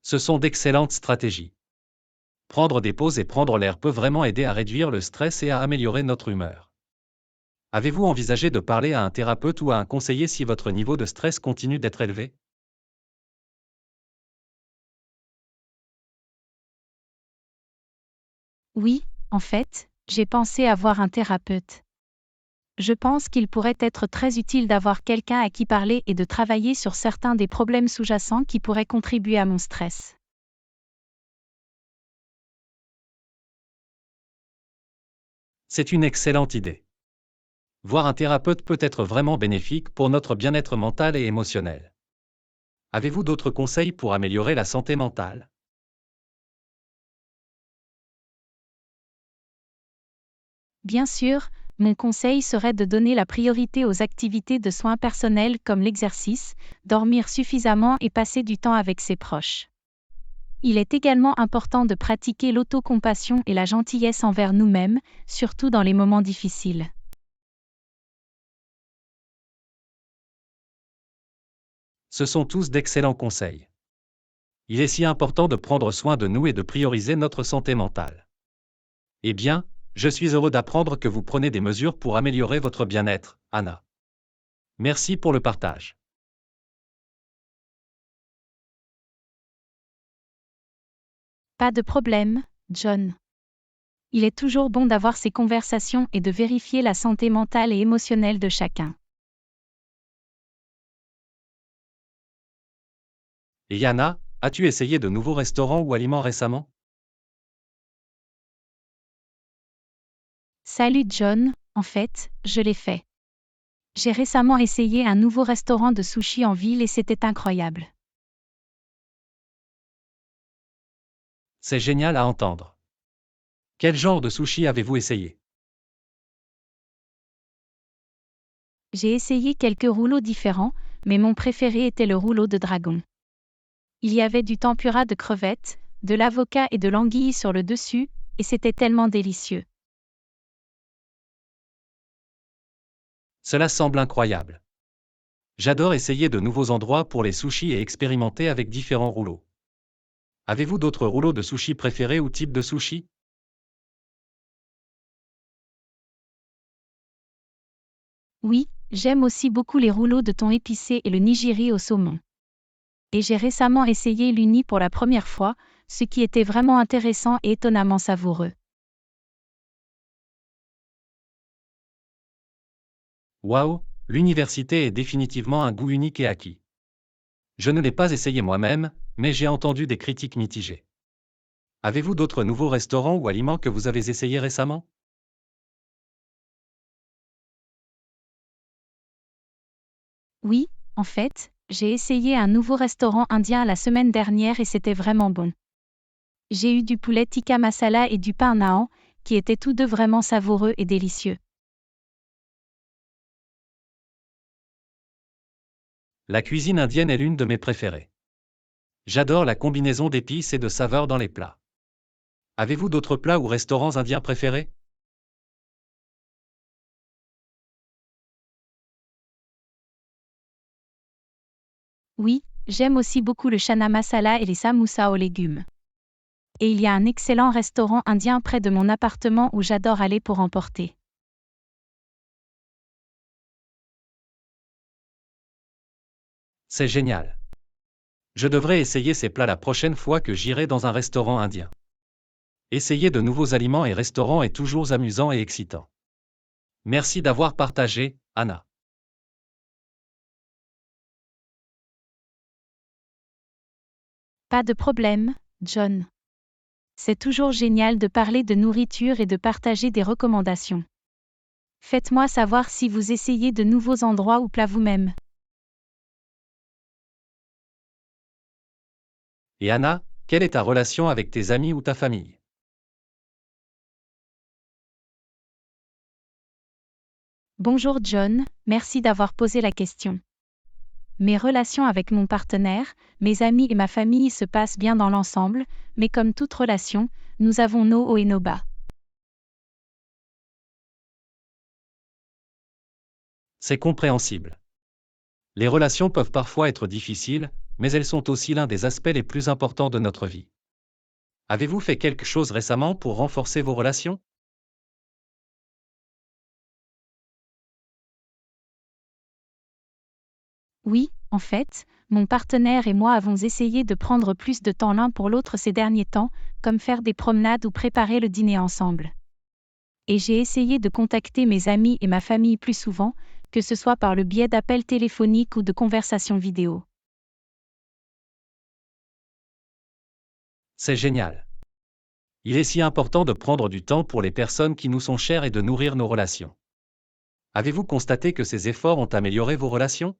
Ce sont d'excellentes stratégies. Prendre des pauses et prendre l'air peut vraiment aider à réduire le stress et à améliorer notre humeur. Avez-vous envisagé de parler à un thérapeute ou à un conseiller si votre niveau de stress continue d'être élevé? Oui, en fait, j'ai pensé à voir un thérapeute. Je pense qu'il pourrait être très utile d'avoir quelqu'un à qui parler et de travailler sur certains des problèmes sous-jacents qui pourraient contribuer à mon stress. C'est une excellente idée. Voir un thérapeute peut être vraiment bénéfique pour notre bien-être mental et émotionnel. Avez-vous d'autres conseils pour améliorer la santé mentale? Bien sûr, mon conseil serait de donner la priorité aux activités de soins personnels comme l'exercice, dormir suffisamment et passer du temps avec ses proches. Il est également important de pratiquer l'autocompassion et la gentillesse envers nous-mêmes, surtout dans les moments difficiles. Ce sont tous d'excellents conseils. Il est si important de prendre soin de nous et de prioriser notre santé mentale. Eh bien, je suis heureux d'apprendre que vous prenez des mesures pour améliorer votre bien-être, Anna. Merci pour le partage. Pas de problème, John. Il est toujours bon d'avoir ces conversations et de vérifier la santé mentale et émotionnelle de chacun. Et Yana, as-tu essayé de nouveaux restaurants ou aliments récemment? Salut John, en fait, je l'ai fait. J'ai récemment essayé un nouveau restaurant de sushi en ville et c'était incroyable. C'est génial à entendre. Quel genre de sushi avez-vous essayé? J'ai essayé quelques rouleaux différents, mais mon préféré était le rouleau de dragon. Il y avait du tempura de crevettes, de l'avocat et de l'anguille sur le dessus, et c'était tellement délicieux. Cela semble incroyable. J'adore essayer de nouveaux endroits pour les sushis et expérimenter avec différents rouleaux. Avez-vous d'autres rouleaux de sushi préférés ou types de sushi? Oui, j'aime aussi beaucoup les rouleaux de thon épicé et le nigiri au saumon. Et j'ai récemment essayé l'uni pour la première fois, ce qui était vraiment intéressant et étonnamment savoureux. Waouh, l'université est définitivement un goût unique et acquis. Je ne l'ai pas essayé moi-même, mais j'ai entendu des critiques mitigées. Avez-vous d'autres nouveaux restaurants ou aliments que vous avez essayés récemment? Oui, en fait, j'ai essayé un nouveau restaurant indien la semaine dernière et c'était vraiment bon. J'ai eu du poulet tikka masala et du pain naan, qui étaient tous deux vraiment savoureux et délicieux. La cuisine indienne est l'une de mes préférées. J'adore la combinaison d'épices et de saveurs dans les plats. Avez-vous d'autres plats ou restaurants indiens préférés? Oui, j'aime aussi beaucoup le chana masala et les samoussas aux légumes. Et il y a un excellent restaurant indien près de mon appartement où j'adore aller pour emporter. C'est génial. Je devrais essayer ces plats la prochaine fois que j'irai dans un restaurant indien. Essayer de nouveaux aliments et restaurants est toujours amusant et excitant. Merci d'avoir partagé, Anna. Pas de problème, John. C'est toujours génial de parler de nourriture et de partager des recommandations. Faites-moi savoir si vous essayez de nouveaux endroits ou plats vous-même. Et Anna, quelle est ta relation avec tes amis ou ta famille? Bonjour John, merci d'avoir posé la question. Mes relations avec mon partenaire, mes amis et ma famille se passent bien dans l'ensemble, mais comme toute relation, nous avons nos hauts et nos bas. C'est compréhensible. Les relations peuvent parfois être difficiles, mais elles sont aussi l'un des aspects les plus importants de notre vie. Avez-vous fait quelque chose récemment pour renforcer vos relations? Oui, en fait, mon partenaire et moi avons essayé de prendre plus de temps l'un pour l'autre ces derniers temps, comme faire des promenades ou préparer le dîner ensemble. Et j'ai essayé de contacter mes amis et ma famille plus souvent, que ce soit par le biais d'appels téléphoniques ou de conversations vidéo. C'est génial. Il est si important de prendre du temps pour les personnes qui nous sont chères et de nourrir nos relations. Avez-vous constaté que ces efforts ont amélioré vos relations?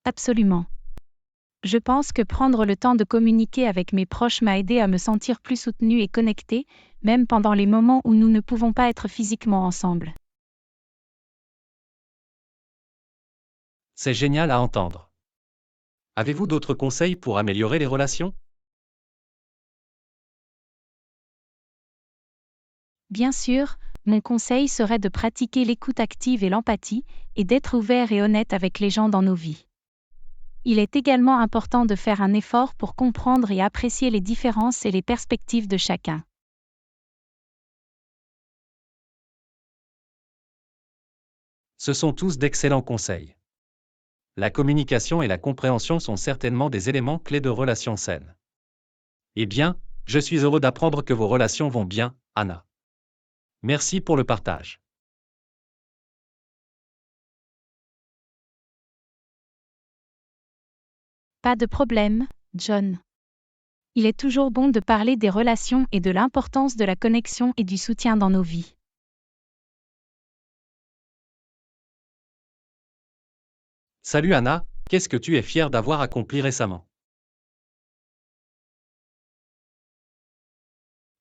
Absolument. Je pense que prendre le temps de communiquer avec mes proches m'a aidé à me sentir plus soutenue et connectée, même pendant les moments où nous ne pouvons pas être physiquement ensemble. C'est génial à entendre. Avez-vous d'autres conseils pour améliorer les relations? Bien sûr, mon conseil serait de pratiquer l'écoute active et l'empathie, et d'être ouvert et honnête avec les gens dans nos vies. Il est également important de faire un effort pour comprendre et apprécier les différences et les perspectives de chacun. Ce sont tous d'excellents conseils. La communication et la compréhension sont certainement des éléments clés de relations saines. Eh bien, je suis heureux d'apprendre que vos relations vont bien, Anna. Merci pour le partage. Pas de problème, John. Il est toujours bon de parler des relations et de l'importance de la connexion et du soutien dans nos vies. Salut Anna, qu'est-ce que tu es fière d'avoir accompli récemment?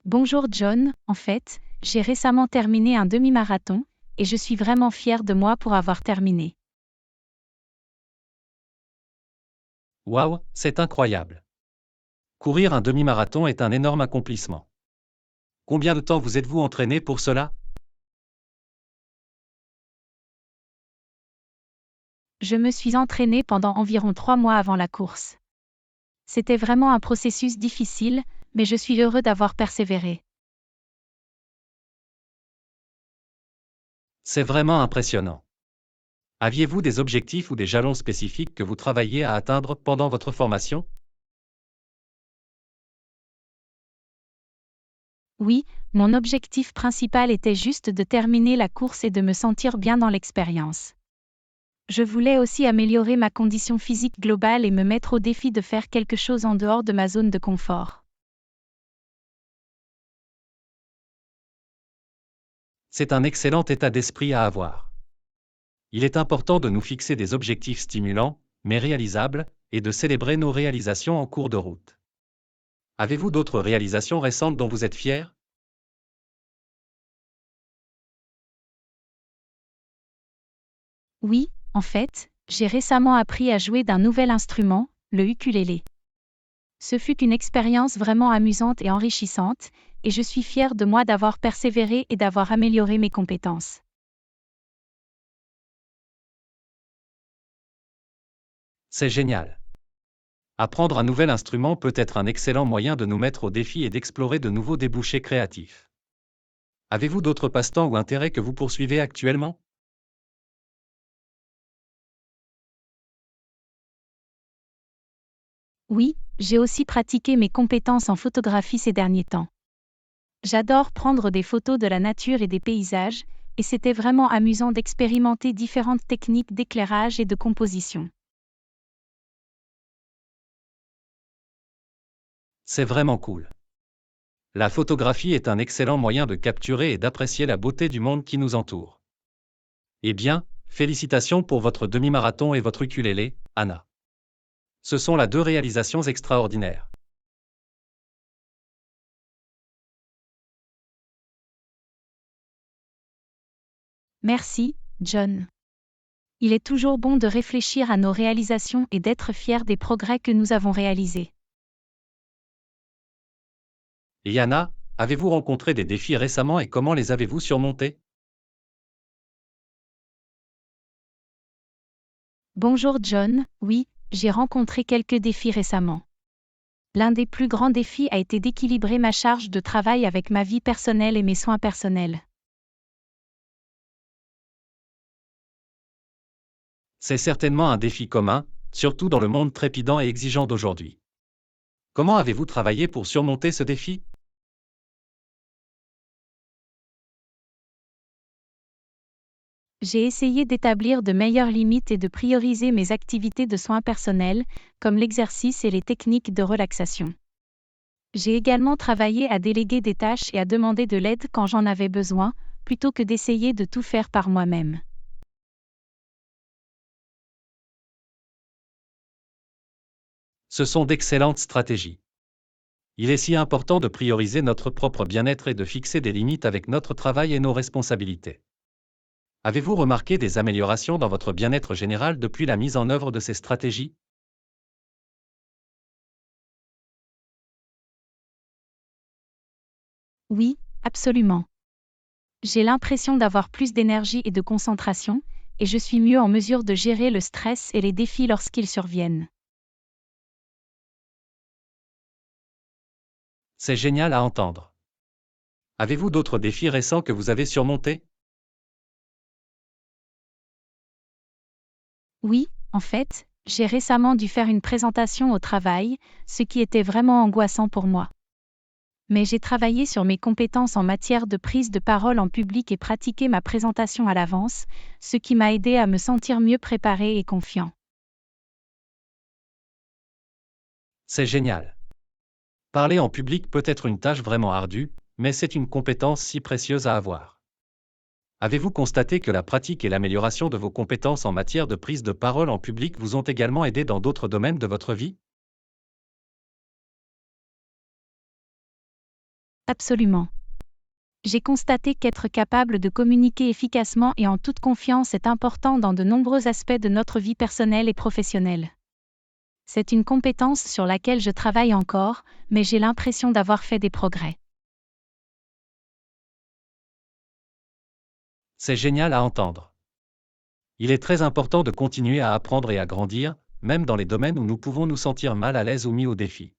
Bonjour John, en fait, j'ai récemment terminé un demi-marathon, et je suis vraiment fière de moi pour avoir terminé. Waouh, c'est incroyable. Courir un demi-marathon est un énorme accomplissement. Combien de temps vous êtes-vous entraîné pour cela? Je me suis entraînée pendant environ 3 mois avant la course. C'était vraiment un processus difficile, mais je suis heureux d'avoir persévéré. C'est vraiment impressionnant. Aviez-vous des objectifs ou des jalons spécifiques que vous travailliez à atteindre pendant votre formation? Oui, mon objectif principal était juste de terminer la course et de me sentir bien dans l'expérience. Je voulais aussi améliorer ma condition physique globale et me mettre au défi de faire quelque chose en dehors de ma zone de confort. C'est un excellent état d'esprit à avoir. Il est important de nous fixer des objectifs stimulants, mais réalisables, et de célébrer nos réalisations en cours de route. Avez-vous d'autres réalisations récentes dont vous êtes fier? Oui, en fait, j'ai récemment appris à jouer d'un nouvel instrument, le ukulélé. Ce fut une expérience vraiment amusante et enrichissante, et je suis fière de moi d'avoir persévéré et d'avoir amélioré mes compétences. C'est génial. Apprendre un nouvel instrument peut être un excellent moyen de nous mettre au défi et d'explorer de nouveaux débouchés créatifs. Avez-vous d'autres passe-temps ou intérêts que vous poursuivez actuellement? Oui, j'ai aussi pratiqué mes compétences en photographie ces derniers temps. J'adore prendre des photos de la nature et des paysages, et c'était vraiment amusant d'expérimenter différentes techniques d'éclairage et de composition. C'est vraiment cool. La photographie est un excellent moyen de capturer et d'apprécier la beauté du monde qui nous entoure. Eh bien, félicitations pour votre demi-marathon et votre ukulélé, Anna. Ce sont là deux réalisations extraordinaires. Merci, John. Il est toujours bon de réfléchir à nos réalisations et d'être fier des progrès que nous avons réalisés. Et Anna, avez-vous rencontré des défis récemment et comment les avez-vous surmontés? Bonjour John, oui, j'ai rencontré quelques défis récemment. L'un des plus grands défis a été d'équilibrer ma charge de travail avec ma vie personnelle et mes soins personnels. C'est certainement un défi commun, surtout dans le monde trépidant et exigeant d'aujourd'hui. Comment avez-vous travaillé pour surmonter ce défi? J'ai essayé d'établir de meilleures limites et de prioriser mes activités de soins personnels, comme l'exercice et les techniques de relaxation. J'ai également travaillé à déléguer des tâches et à demander de l'aide quand j'en avais besoin, plutôt que d'essayer de tout faire par moi-même. Ce sont d'excellentes stratégies. Il est si important de prioriser notre propre bien-être et de fixer des limites avec notre travail et nos responsabilités. Avez-vous remarqué des améliorations dans votre bien-être général depuis la mise en œuvre de ces stratégies? Oui, absolument. J'ai l'impression d'avoir plus d'énergie et de concentration, et je suis mieux en mesure de gérer le stress et les défis lorsqu'ils surviennent. C'est génial à entendre. Avez-vous d'autres défis récents que vous avez surmontés? Oui, en fait, j'ai récemment dû faire une présentation au travail, ce qui était vraiment angoissant pour moi. Mais j'ai travaillé sur mes compétences en matière de prise de parole en public et pratiqué ma présentation à l'avance, ce qui m'a aidé à me sentir mieux préparé et confiant. C'est génial. Parler en public peut être une tâche vraiment ardue, mais c'est une compétence si précieuse à avoir. Avez-vous constaté que la pratique et l'amélioration de vos compétences en matière de prise de parole en public vous ont également aidé dans d'autres domaines de votre vie? Absolument. J'ai constaté qu'être capable de communiquer efficacement et en toute confiance est important dans de nombreux aspects de notre vie personnelle et professionnelle. C'est une compétence sur laquelle je travaille encore, mais j'ai l'impression d'avoir fait des progrès. C'est génial à entendre. Il est très important de continuer à apprendre et à grandir, même dans les domaines où nous pouvons nous sentir mal à l'aise ou mis au défi.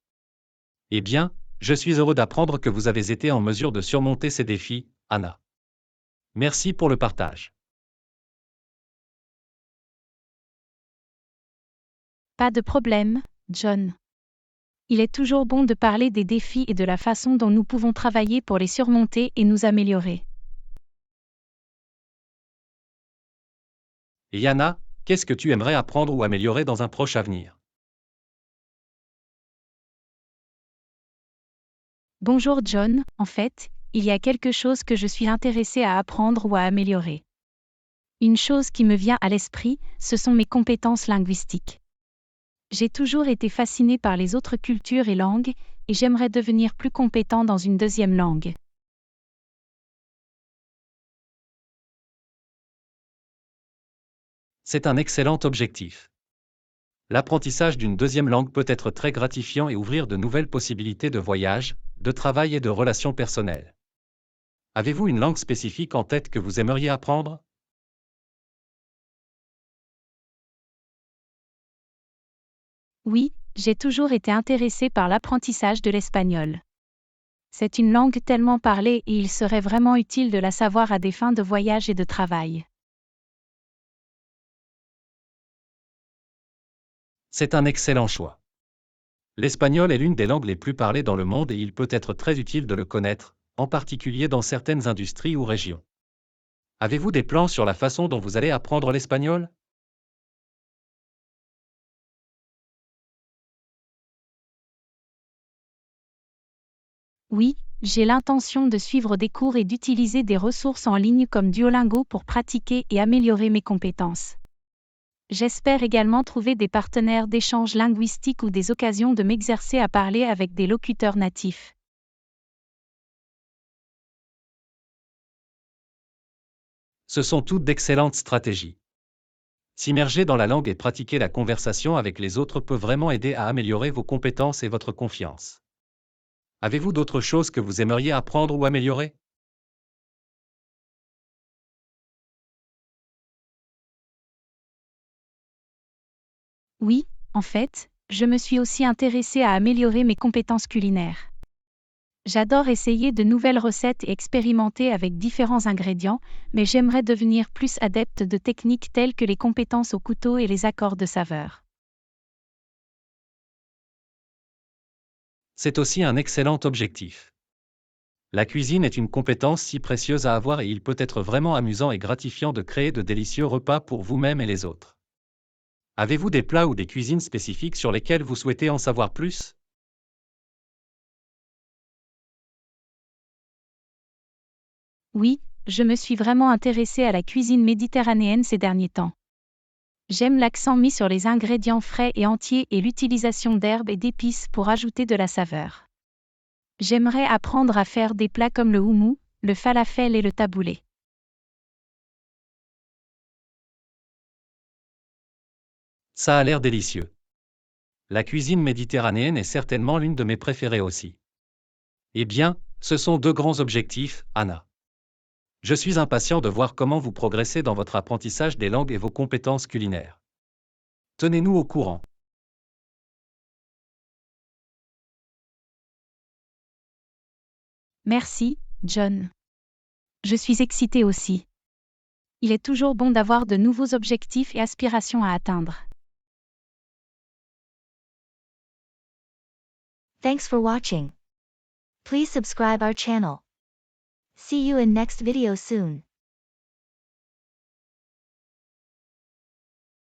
Eh bien, je suis heureux d'apprendre que vous avez été en mesure de surmonter ces défis, Anna. Merci pour le partage. Pas de problème, John. Il est toujours bon de parler des défis et de la façon dont nous pouvons travailler pour les surmonter et nous améliorer. Et Yana, qu'est-ce que tu aimerais apprendre ou améliorer dans un proche avenir? Bonjour John, en fait, il y a quelque chose que je suis intéressée à apprendre ou à améliorer. Une chose qui me vient à l'esprit, ce sont mes compétences linguistiques. J'ai toujours été fascinée par les autres cultures et langues, et j'aimerais devenir plus compétent dans une deuxième langue. C'est un excellent objectif. L'apprentissage d'une deuxième langue peut être très gratifiant et ouvrir de nouvelles possibilités de voyage, de travail et de relations personnelles. Avez-vous une langue spécifique en tête que vous aimeriez apprendre? Oui, j'ai toujours été intéressée par l'apprentissage de l'espagnol. C'est une langue tellement parlée et il serait vraiment utile de la savoir à des fins de voyage et de travail. C'est un excellent choix. L'espagnol est l'une des langues les plus parlées dans le monde et il peut être très utile de le connaître, en particulier dans certaines industries ou régions. Avez-vous des plans sur la façon dont vous allez apprendre l'espagnol? Oui, j'ai l'intention de suivre des cours et d'utiliser des ressources en ligne comme Duolingo pour pratiquer et améliorer mes compétences. J'espère également trouver des partenaires d'échange linguistique ou des occasions de m'exercer à parler avec des locuteurs natifs. Ce sont toutes d'excellentes stratégies. S'immerger dans la langue et pratiquer la conversation avec les autres peut vraiment aider à améliorer vos compétences et votre confiance. Avez-vous d'autres choses que vous aimeriez apprendre ou améliorer? Oui, en fait, je me suis aussi intéressée à améliorer mes compétences culinaires. J'adore essayer de nouvelles recettes et expérimenter avec différents ingrédients, mais j'aimerais devenir plus adepte de techniques telles que les compétences au couteau et les accords de saveur. C'est aussi un excellent objectif. La cuisine est une compétence si précieuse à avoir et il peut être vraiment amusant et gratifiant de créer de délicieux repas pour vous-même et les autres. Avez-vous des plats ou des cuisines spécifiques sur lesquels vous souhaitez en savoir plus? Oui, je me suis vraiment intéressée à la cuisine méditerranéenne ces derniers temps. J'aime l'accent mis sur les ingrédients frais et entiers et l'utilisation d'herbes et d'épices pour ajouter de la saveur. J'aimerais apprendre à faire des plats comme le houmous, le falafel et le taboulé. Ça a l'air délicieux. La cuisine méditerranéenne est certainement l'une de mes préférées aussi. Eh bien, ce sont deux grands objectifs, Anna. Je suis impatient de voir comment vous progressez dans votre apprentissage des langues et vos compétences culinaires. Tenez-nous au courant. Merci, John. Je suis excitée aussi. Il est toujours bon d'avoir de nouveaux objectifs et aspirations à atteindre. Thanks for watching. Please subscribe our channel. See you in next video soon.